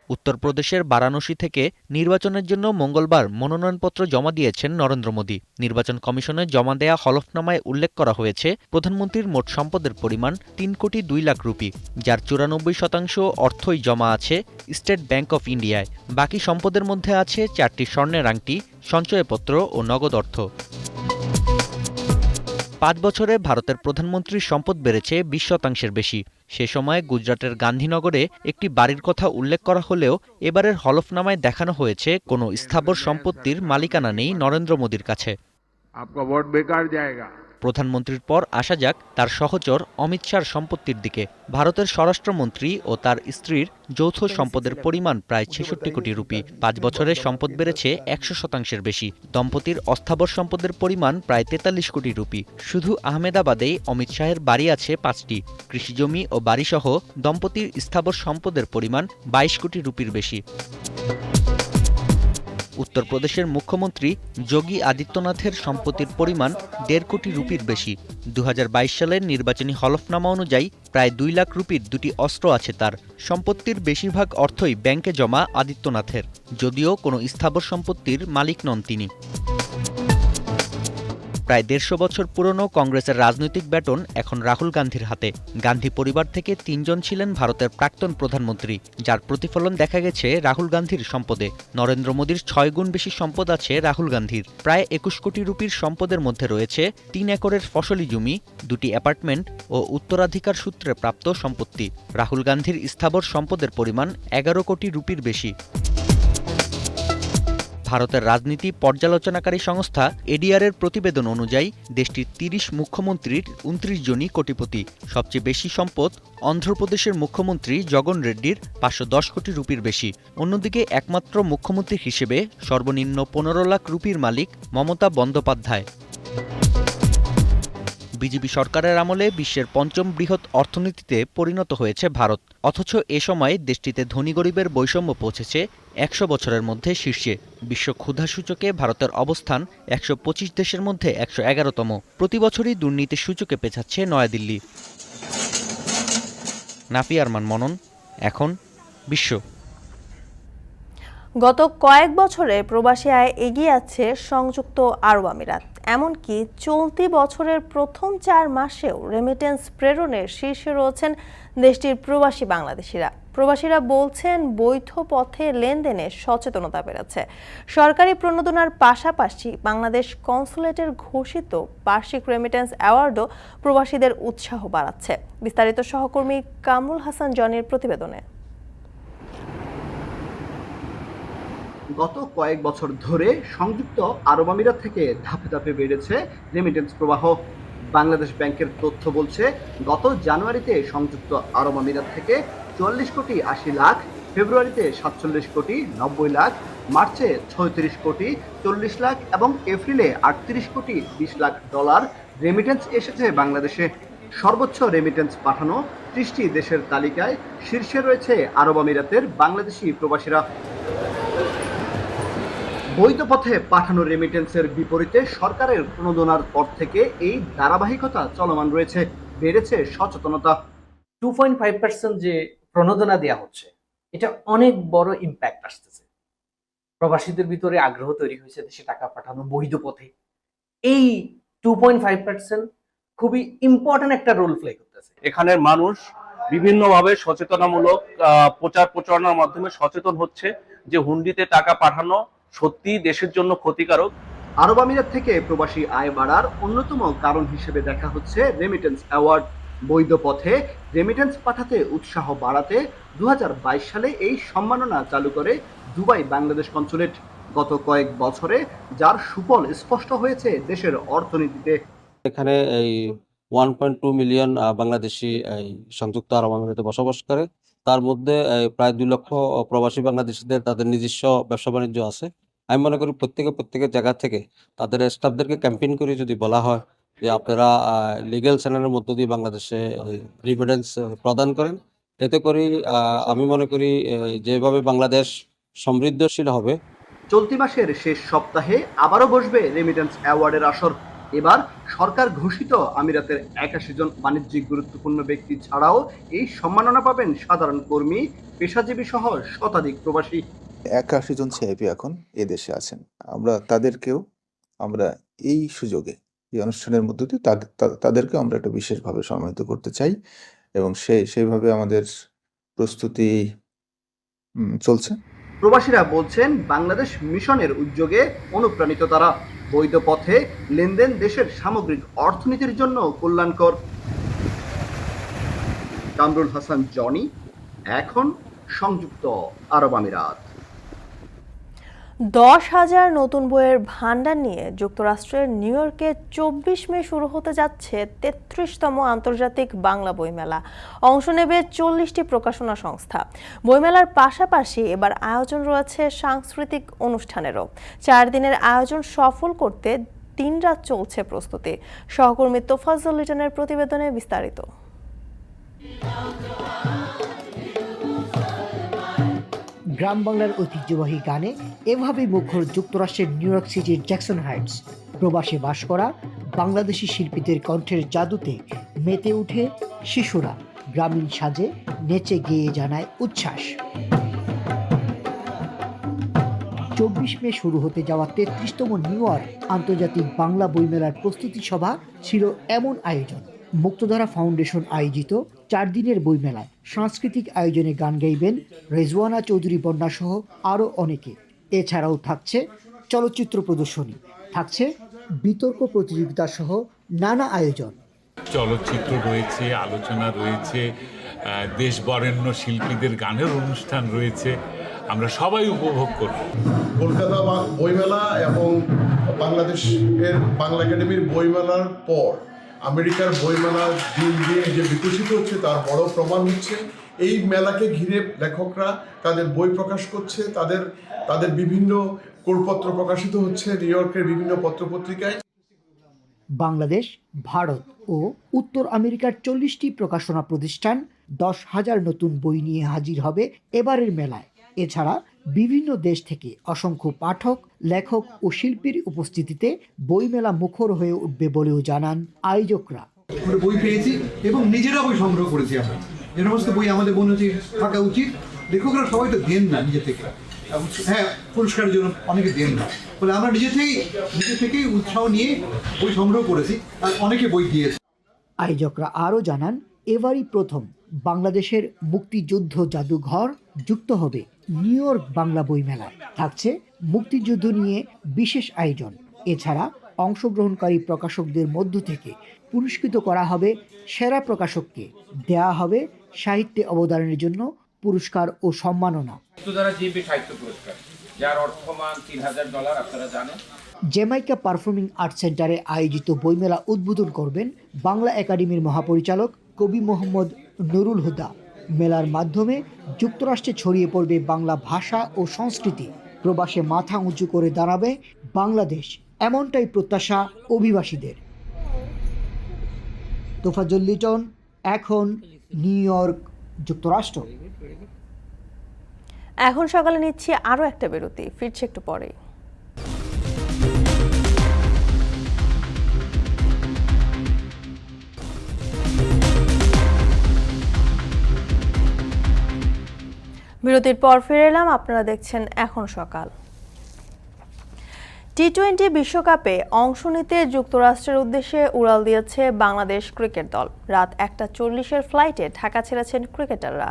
উত্তরপ্রদেশের বারাণসী থেকে নির্বাচনের জন্য মঙ্গলবার মনোনয়নপত্র জমা দিয়েছেন নরেন্দ্র মোদী। নির্বাচন কমিশনে জমা দেয়া হলফনামায় উল্লেখ করা হয়েছে প্রধানমন্ত্রীর মোট সম্পদের পরিমাণ ৩ কোটি ২ লাখ রুপি, যার ৯৪% অর্থই জমা আছে স্টেট ব্যাংক অফ ইন্ডিয়ায়। বাকি সম্পদের মধ্যে আছে ৪টি স্বর্ণের আংটি, সঞ্চয়পত্র ও নগদ অর্থ। ৫ বছরে ভারতের প্রধানমন্ত্রীর সম্পদ বেড়েছে ২০% বেশি। সে সময় গুজরাটের গান্ধীনগরে একটি বাড়ির কথা উল্লেখ করা হলেও এবারের হলফনামায় দেখানো হয়েছে কোনো স্থাবর সম্পত্তির মালিকানা নেই নরেন্দ্র মোদীর কাছে। প্রধানমন্ত্রীর পর আসা যাক তার সহচর অমিত শাহর সম্পত্তির দিকে। ভারতের স্বরাষ্ট্রমন্ত্রী ও তার স্ত্রীর যৌথ সম্পদের পরিমাণ প্রায় ৬৬ কোটি রুপি। ৫ বছরে সম্পদ বেড়েছে ১০০%-এর বেশি। দম্পতির অস্থাবর সম্পদের পরিমাণ প্রায় ৪৩ কোটি রুপি। শুধু আহমেদাবাদেই অমিত শাহের বাড়ি আছে ৫টি। কৃষিজমি ও বাড়িসহ দম্পতির স্থাবর সম্পদের পরিমাণ ২২ কোটি রুপির বেশি। উত্তরপ্রদেশের মুখ্যমন্ত্রী যোগী আদিত্যনাথের সম্পত্তির পরিমাণ ১.৫ কোটি রুপির বেশি। ২০২২ সালের নির্বাচনী হলফনামা অনুযায়ী প্রায় ২ লাখ রুপির ২টি অস্ত্র আছে তার। সম্পত্তির বেশিরভাগ অর্থই ব্যাংকে জমা আদিত্যনাথের, যদিও কোনো স্থাবর সম্পত্তির মালিক নন তিনি। প্রায় ১৫০ বছর পুরনো কংগ্রেসের রাজনৈতিক ব্যাটন এখন রাহুল গান্ধীর হাতে। গান্ধী পরিবার থেকে ৩ জন ছিলেন ভারতের প্রাক্তন প্রধানমন্ত্রী, যার প্রতিফলন দেখা গেছে রাহুল গান্ধীর সম্পদে। নরেন্দ্র মোদীর ৬ গুণ বেশি সম্পদ আছে রাহুল গান্ধীর। প্রায় ২১ কোটি রুপির সম্পদের মধ্যে রয়েছে ৩ একরের ফসলি জমি, ২টি অ্যাপার্টমেন্ট ও উত্তরাধিকার সূত্রে প্রাপ্ত সম্পত্তি। রাহুল গান্ধীর স্থাবর সম্পদের পরিমাণ ১১ কোটি রুপির বেশি। ভারতের রাজনীতি পর্যালোচনাকারী সংস্থা এডিআরের প্রতিবেদন অনুযায়ী দেশটির ৩০ মুখ্যমন্ত্রীর ২৯ জনই কোটিপতি। সবচেয়ে বেশি সম্পদ অন্ধ্রপ্রদেশের মুখ্যমন্ত্রী জগন রেড্ডির ৫১০ কোটি রুপির বেশি। অন্যদিকে একমাত্র মুখ্যমন্ত্রী হিসেবে সর্বনিম্ন ১৫ লাখ রুপির মালিক মমতা বন্দ্যোপাধ্যায়। বিজেপি সরকারের আমলে বিশ্বের ৫ম বৃহৎ অর্থনীতিতে পরিণত হয়েছে ভারত। অথচ এ সময় দেশটিতে ধনী গরিবের বৈষম্য পৌঁছেছে ১০০ বছরের মধ্যে শীর্ষে। বিশ্ব ক্ষুধা সূচকে ভারতের অবস্থান ১২৫ দেশের মধ্যে ১১১তম। প্রতি বছরই দুর্নীতির সূচকে পেছাচ্ছে নয়াদিল্লি। নাফি আরমান মনন, এখন বিশ্ব। গত কয়েক বছরে প্রবাসী আয় এগিয়ে আছে সংযুক্ত আরব আমিরাত। এমনকি চলতি বছরের প্রথম ৪ মাসেও রেমিটেন্স প্রেরণের শীর্ষে রয়েছেন দেশটির প্রবাসী বাংলাদেশিরা। প্রবাসীরা বলছেন বৈধ পথে লেনদেনে সচেতনতা বেড়েছে। সরকারি প্রণোদনার পাশাপাশি বাংলাদেশ কনসুলেটের ঘোষিত বার্ষিক রেমিটেন্স অ্যাওয়ার্ডও প্রবাসীদের উৎসাহ বাড়াচ্ছে। বিস্তারিত সহকর্মী কামরুল হাসান জনির প্রতিবেদনে। গত কয়েক বছর ধরে সংযুক্ত আরব আমিরাত থেকে ধাপে ধাপে বেড়েছে রেমিটেন্স প্রবাহ। বাংলাদেশ ব্যাংকের তথ্য বলছে, গত জানুয়ারিতে সংযুক্ত আরব আমিরাত থেকে ৪৪ কোটি ৮০ লাখ, ফেব্রুয়ারিতে ৪৭ কোটি ৯০ লাখ, মার্চে ৩৬ কোটি ৪০ লাখ এবং এপ্রিলে ৩৮ কোটি ২০ লাখ ডলার রেমিটেন্স এসেছে বাংলাদেশে। সর্বোচ্চ রেমিটেন্স পাঠানো ৩০টি দেশের তালিকায় শীর্ষে রয়েছে আরব আমিরাতের বাংলাদেশি প্রবাসীরা। বৈধ পথে পাঠানো রেমিটেন্সের বিপরীতে সরকারের প্রণোদনার পর থেকে এই ধারাবাহিকতা চলমান রয়েছে, বেড়েছে সচেতনতা। 2.5% যে প্রণোদনা দেওয়া হচ্ছে, এটা অনেক বড় ইম্প্যাক্ট আসতেছে। প্রবাসীদের ভিতরে আগ্রহ তৈরি হয়েছে দেশে টাকা পাঠানো বৈধ পথে। এই 2.5% খুবই ইম্পর্টেন্ট একটা রোল প্লে করতেছে। এখানের মানুষ বিভিন্নভাবে সচেতনামূলক প্রচার প্রচারণার মাধ্যমে সচেতন হচ্ছে যে হুন্ডিতে টাকা পাঠানো সত্যি দেশের জন্য ক্ষতিকারক। আরব আমিরাত থেকে প্রবাসী আয় বাড়ার অন্যতম কারণ হিসেবে দেখা হচ্ছে রেমিটেন্স অ্যাওয়ার্ড। বৈধ পথে রেমিটেন্স পাঠাতে উৎসাহ বাড়াতে 2022 সালে এই সম্মাননা চালু করে দুবাই বাংলাদেশ কনসুলেট। গত কয়েক বছরে যার সুফল স্পষ্ট হয়েছে দেশের অর্থনীতিতে। এখানে এই 1.2 মিলিয়ন বাংলাদেশি সংযুক্ত আরব আমিরাতে বসবাস করে। তার মধ্যে প্রায় 2 লক্ষ প্রবাসী বাংলাদেশিদের তাদের নিজস্ব ব্যবসা বাণিজ্য আছে। আমি মনে করি প্রত্যেকের জায়গা থেকে তাদের স্টাফদেরকে ক্যাম্পেইন করে যদি বলা হয় যে আপনারা লিগ্যাল চ্যানেলের মধ্য দিয়ে বাংলাদেশে রিমিটেন্স প্রদান করেন, এতে করে আমি মনে করি যেভাবে বাংলাদেশ সমৃদ্ধশীল হবে। চলতি মাসের শেষ সপ্তাহে আবারও বসবে রেমিটেন্স অ্যাওয়ার্ডের আসর। এবার সরকার ঘোষিত আমিরাতের 81 জন বাণিজ্যিক গুরুত্বপূর্ণ ব্যক্তি ছাড়াও এই সম্মাননা পাবেন সাধারণ কর্মী, পেশাজীবী সহ শতাধিক প্রবাসী। 81 জন সিআইপি এখন এদেশে আছেন। আমরা এই সুযোগে, এই অনুষ্ঠানের মধ্য দিয়ে তাদেরকে আমরা একটা বিশেষভাবে সম্মানিত করতে চাই এবং সেইভাবে আমাদের প্রস্তুতি চলছে। প্রবাসীরা বলছেন, বাংলাদেশ মিশনের উদ্যোগে অনুপ্রাণিত তারা। বৈধ পথে লেনদেন দেশের সামগ্রিক অর্থনীতির জন্য কল্যাণকর। কামরুল হাসান জনি, এখন সংযুক্ত আরব আমিরাত। 10,000 নতুন বইয়ের ভান্ডার নিয়ে যুক্তরাষ্ট্রের নিউ ইয়র্কে 24 মে শুরু হতে যাচ্ছে 33তম আন্তর্জাতিক বাংলা বইমেলা। অংশ নেবে 40টি প্রকাশনা সংস্থা। বইমেলার পাশাপাশি এবার আয়োজন রয়েছে সাংস্কৃতিক অনুষ্ঠানেরও। 4 দিনের আয়োজন সফল করতে 3 রাত চলছে প্রস্তুতি। সহকর্মী তোফাজ্জল লিটনের প্রতিবেদনে বিস্তারিত। গ্রাম বাংলার ঐতিহ্যবাহী গানে এভাবেই মুখর যুক্তরাষ্ট্রের নিউ ইয়র্ক সিটির জ্যাকসন হাইটস। প্রবাসে বাস করা বাংলাদেশি শিল্পীদের কণ্ঠের জাদুতে মেতে উঠে শিশুরা, গ্রামীণ সাজে নেচে গেয়ে জানায় উচ্ছ্বাস। 24 মে শুরু হতে যাওয়া 33তম নিউ ইয়র্ক আন্তর্জাতিক বাংলা বইমেলার প্রস্তুতি সভা ছিল এমন আয়োজন। মুক্তধারা ফাউন্ডেশন আয়োজিত 4 দিনের বইমেলায় সাংস্কৃতিক আয়োজনে গান গাইবেন রেজওয়ানা চৌধুরী বন্যা সহ আরও অনেকে। এছাড়াও থাকছে চলচ্চিত্র প্রদর্শনী, থাকছে বিতর্ক প্রতিযোগিতা সহ নানা আয়োজন। চলচ্চিত্র রয়েছে, আলোচনা রয়েছে, দেশ বরেণ্য শিল্পীদের গানের অনুষ্ঠান রয়েছে, আমরা সবাই উপভোগ করব। কলকাতা বইমেলা এবং বাংলাদেশের বাংলা একাডেমির বইমেলার পর আমেরিকার বইমেলা দিন দিন যে বিকশিত হচ্ছে তার বড় প্রমাণ হচ্ছে। এই মেলাকে ঘিরে লেখকরা তাদের বই প্রকাশ করছে, তাদের বিভিন্ন কোরপত্র প্রকাশিত হচ্ছে নিউ ইয়র্কের বিভিন্ন পত্রপত্রিকায়। বাংলাদেশ, ভারত ও উত্তর আমেরিকার 40টি প্রকাশনা প্রতিষ্ঠান 10,000 নতুন বই নিয়ে হাজির হবে এবারের মেলায়। এছাড়া বিভিন্ন দেশ থেকে অসংখ্য পাঠক, লেখক ও শিল্পীর উপস্থিতিতে বইমেলা মুখর হয়ে উঠবে বলেও জানান আয়োজকরা। বই পেয়েছি এবং নিজেরা বই সংগ্রহ করেছি। আমরা যে সমস্ত বই আমাদের মনে হচ্ছে থাকা উচিত, লেখকরা সবাই তো দেন না নিজে থেকে, হ্যাঁ পুরস্কারের জন্য অনেকে দেন না, ফলে আমরা নিজে থেকেই উৎসাহ নিয়ে বই সংগ্রহ করেছি আর অনেকে বই দিয়েছে। আয়োজকরা আরও জানান, এবারই প্রথম বাংলাদেশের মুক্তিযুদ্ধ জাদুঘর যুক্ত হবে নিউ ইয়র্ক বাংলা বইমেলায়। থাকছে মুক্তিযুদ্ধ নিয়ে বিশেষ আয়োজন। এছাড়া অংশগ্রহণকারী প্রকাশকদের মধ্য থেকে পুরস্কৃত করা হবে সেরা প্রকাশককে, দেয়া হবে সাহিত্যে অবদানের জন্য পুরস্কার ও সম্মাননা। সাহিত্য পুরস্কার যার অর্থমান $3000 আপনারা জানেন। জ্যামাইকা পারফর্মিং আর্টস সেন্টারে আয়োজিত বইমেলা উদ্বোধন করবেন বাংলা একাডেমির মহাপরিচালক কবি মোহাম্মদ নুরুল হুদা। মেলার মাধ্যমে যুক্তরাষ্ট্রে ছড়িয়ে পড়বে বাংলা ভাষা ও সংস্কৃতি, প্রবাসে মাথা উঁচু করে দাঁড়াবে বাংলাদেশ, এমনটাই প্রত্যাশা অভিবাসীদের। তোফাজ্জল লিটন, এখন, নিউ ইয়র্ক, যুক্তরাষ্ট্র। এখন সকালে নিচ্ছি আরও একটা বিরতি, ফিরছে একটু পরে। বিরতির পর ফিরে এলাম, আপনারা দেখছেন এখন সকাল। টি-20 বিশ্বকাপে অংশ নিতে যুক্তরাষ্ট্রের উদ্দেশ্যে উড়াল দিয়েছে বাংলাদেশ ক্রিকেট দল। রাত 1:40 ফ্লাইটে ঢাকা ছেড়েছেন ক্রিকেটাররা।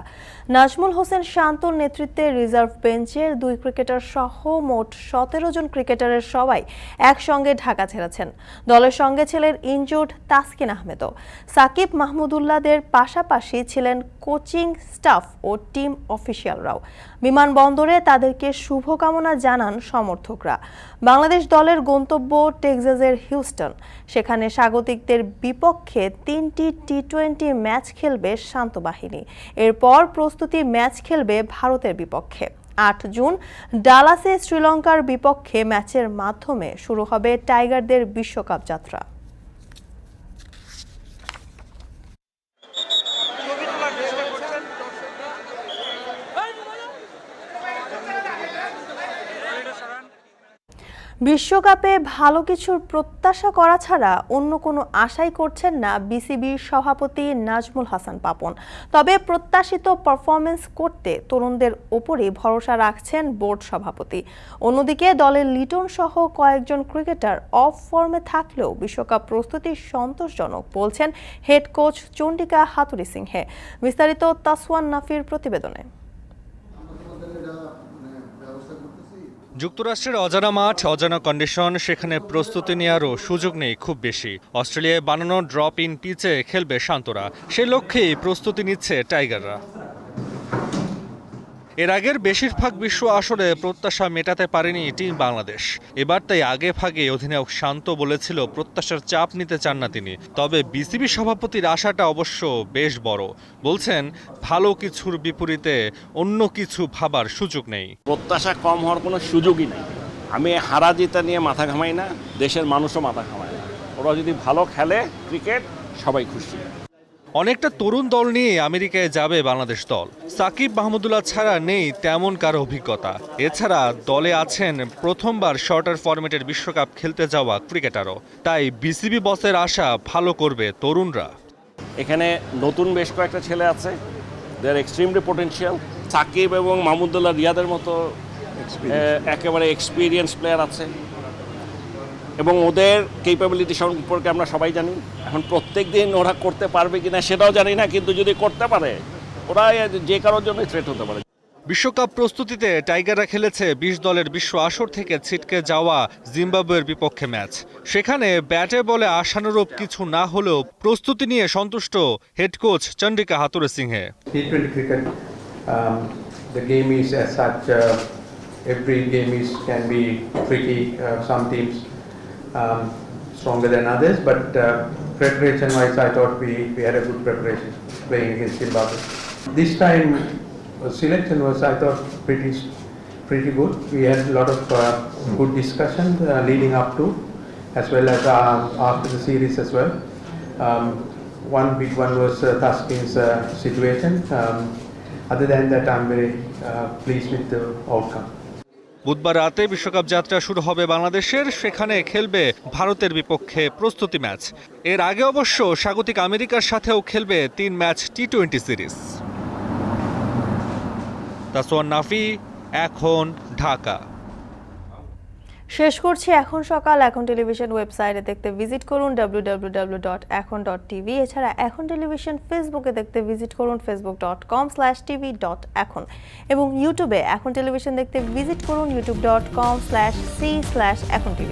নাজমুল হোসেন শান্তর নেতৃত্বে রিজার্ভ বেঞ্চের 2 ক্রিকেটার সহ মোট 17 জন ক্রিকেটারের সবাই একসঙ্গে ঢাকা ছেড়েছেন। দলের সঙ্গে ছিলেন ইনজুর্ড তাসকিন আহমেদও। সাকিব মাহমুদুল্লাহদের পাশাপাশি ছিলেন কোচিং স্টাফ ও টিম অফিসিয়ালরাও। বিমানবন্দরে তাদেরকে শুভকামনা জানান সমর্থকরা। বাংলাদেশ দলের গন্তব্য টেক্সাসের হিউস্টন। সেখানে স্বাগতিকদের বিপক্ষে 3টি টি-20 ম্যাচ খেলবে শান্ত বাহিনী। এরপর প্রস্তুতি ম্যাচ খেলবে ভারতের বিপক্ষে। 8 জুন ডালাসে শ্রীলঙ্কার বিপক্ষে ম্যাচের মাধ্যমে শুরু হবে টাইগারদের বিশ্বকাপ যাত্রা। বিশ্বকাপে ভালো কিছুর প্রত্যাশা করা ছাড়া অন্য কোনো আশাই করছেন না বিসিবির সভাপতি নাজমুল হাসান পাপন। তবে প্রত্যাশিত পারফরমেন্স করতে তরুণদের ওপরই ভরসা রাখছেন বোর্ড সভাপতি। অন্যদিকে দলের লিটন সহ কয়েকজন ক্রিকেটার অফ ফর্মে থাকলেও বিশ্বকাপ প্রস্তুতি সন্তোষজনক বলছেন হেড কোচ চন্ডিকা হাতুরি সিংহে। বিস্তারিত তাসওয়ান নাফির প্রতিবেদনে। যুক্তরাষ্ট্রের অজানা মাঠ, অজানা কন্ডিশন, সেখানে প্রস্তুতি নেওয়ারও সুযোগ নেই খুব বেশি। অস্ট্রেলিয়ায় বানানো ড্রপ ইন পিচে খেলবে শান্তরা, সেই লক্ষ্যেই প্রস্তুতি নিচ্ছে টাইগাররা। এর আগের বেশিরভাগ বিশ্ব আসরে প্রত্যাশা মেটাতে পারেনি টিম বাংলাদেশ। এবার তাই আগে ভাগে অধিনায়ক শান্ত বলেছিল প্রত্যাশার চাপ নিতে চান না তিনি। তবে বিসিবি সভাপতির আশাটা অবশ্য বেশ বড়। বলছেন ভালো কিছুর বিপরীতে অন্য কিছু ভাবার সুযোগ নেই। প্রত্যাশা কম হওয়ার কোনো সুযোগই নেই। আমি হারা জিতা নিয়ে মাথা ঘামাই না, দেশের মানুষও মাথা ঘামায় না। ওরা যদি ভালো খেলে ক্রিকেট, সবাই খুশি। অনেকটা তরুণ দল নিয়ে আমেরিকায় যাবে বাংলাদেশ দল। সাকিব মাহমুদুল্লাহ ছাড়া নেই তেমন কারো অভিজ্ঞতা। এছাড়া দলে আছেন প্রথমবার শর্টার ফরম্যাটের বিশ্বকাপ খেলতে যাওয়া ক্রিকেটারও। তাই বিসিবি বসের আশা ভালো করবে তরুণরা। এখানে নতুন বেশ কয়েকটা ছেলে আছে, দে আর এক্সট্রিমলি পোটেনশিয়াল। সাকিব এবং মাহমুদুল্লাহ রিয়াদের মতো একেবারে এক্সপিরিয়েন্স প্লেয়ার আছে এবং ওদের ক্যাপাবিলিটি সম্পর্কে আমরা সবাই জানি। এখন প্রত্যেক দিন ওরা করতে পারবে কিনা সেটাও জানি না, কিন্তু যদি করতে পারে ওরা যে কারোর জন্য থ্রেট হতে পারে। বিশ্বকাপ প্রস্তুতিতে টাইগাররা খেলেছে 20 দলের বিশ্ব আসর থেকে ছিটকে যাওয়া জিম্বাবুয়ের বিপক্ষে ম্যাচ। সেখানে ব্যাটে বলে আশানুরূপ কিছু না হলেও প্রস্তুতি নিয়ে সন্তুষ্ট head coach Chandika Hathurusingha. T20 cricket, the game is as such, every game can be tricky. Some teams stronger than others, but preparation-wise, I thought we had a good preparation playing against Zimbabwe. This time, selection was, I thought, pretty good. We had a lot of good discussion leading up to, as well as after the series as well. One big one was Taskin's situation. Other than that, I'm very pleased with the outcome. বুধবার রাতে বিশ্বকাপ যাত্রা শুরু হবে বাংলাদেশের। সেখানে খেলবে ভারতের বিপক্ষে প্রস্তুতি ম্যাচ। এর আগে অবশ্য স্বাগতিক আমেরিকার সাথেও খেলবে 3 ম্যাচ টি-20 সিরিজ। তাসওয়ান নাফি, এখন, ঢাকা। শেষ করছি এখন সকাল। এখন টেলিভিশন ওয়েবসাইটে দেখতে ভিজিট করুন www.ekhon.tv। এছাড়া এখন টেলিভিশন ফেসবুকে দেখতে ভিজিট করুন facebook.com/tv.ekhon এবং ইউটিউবে এখন টেলিভিশন দেখতে ভিজিট করুন youtube.com/c/ekhon tv।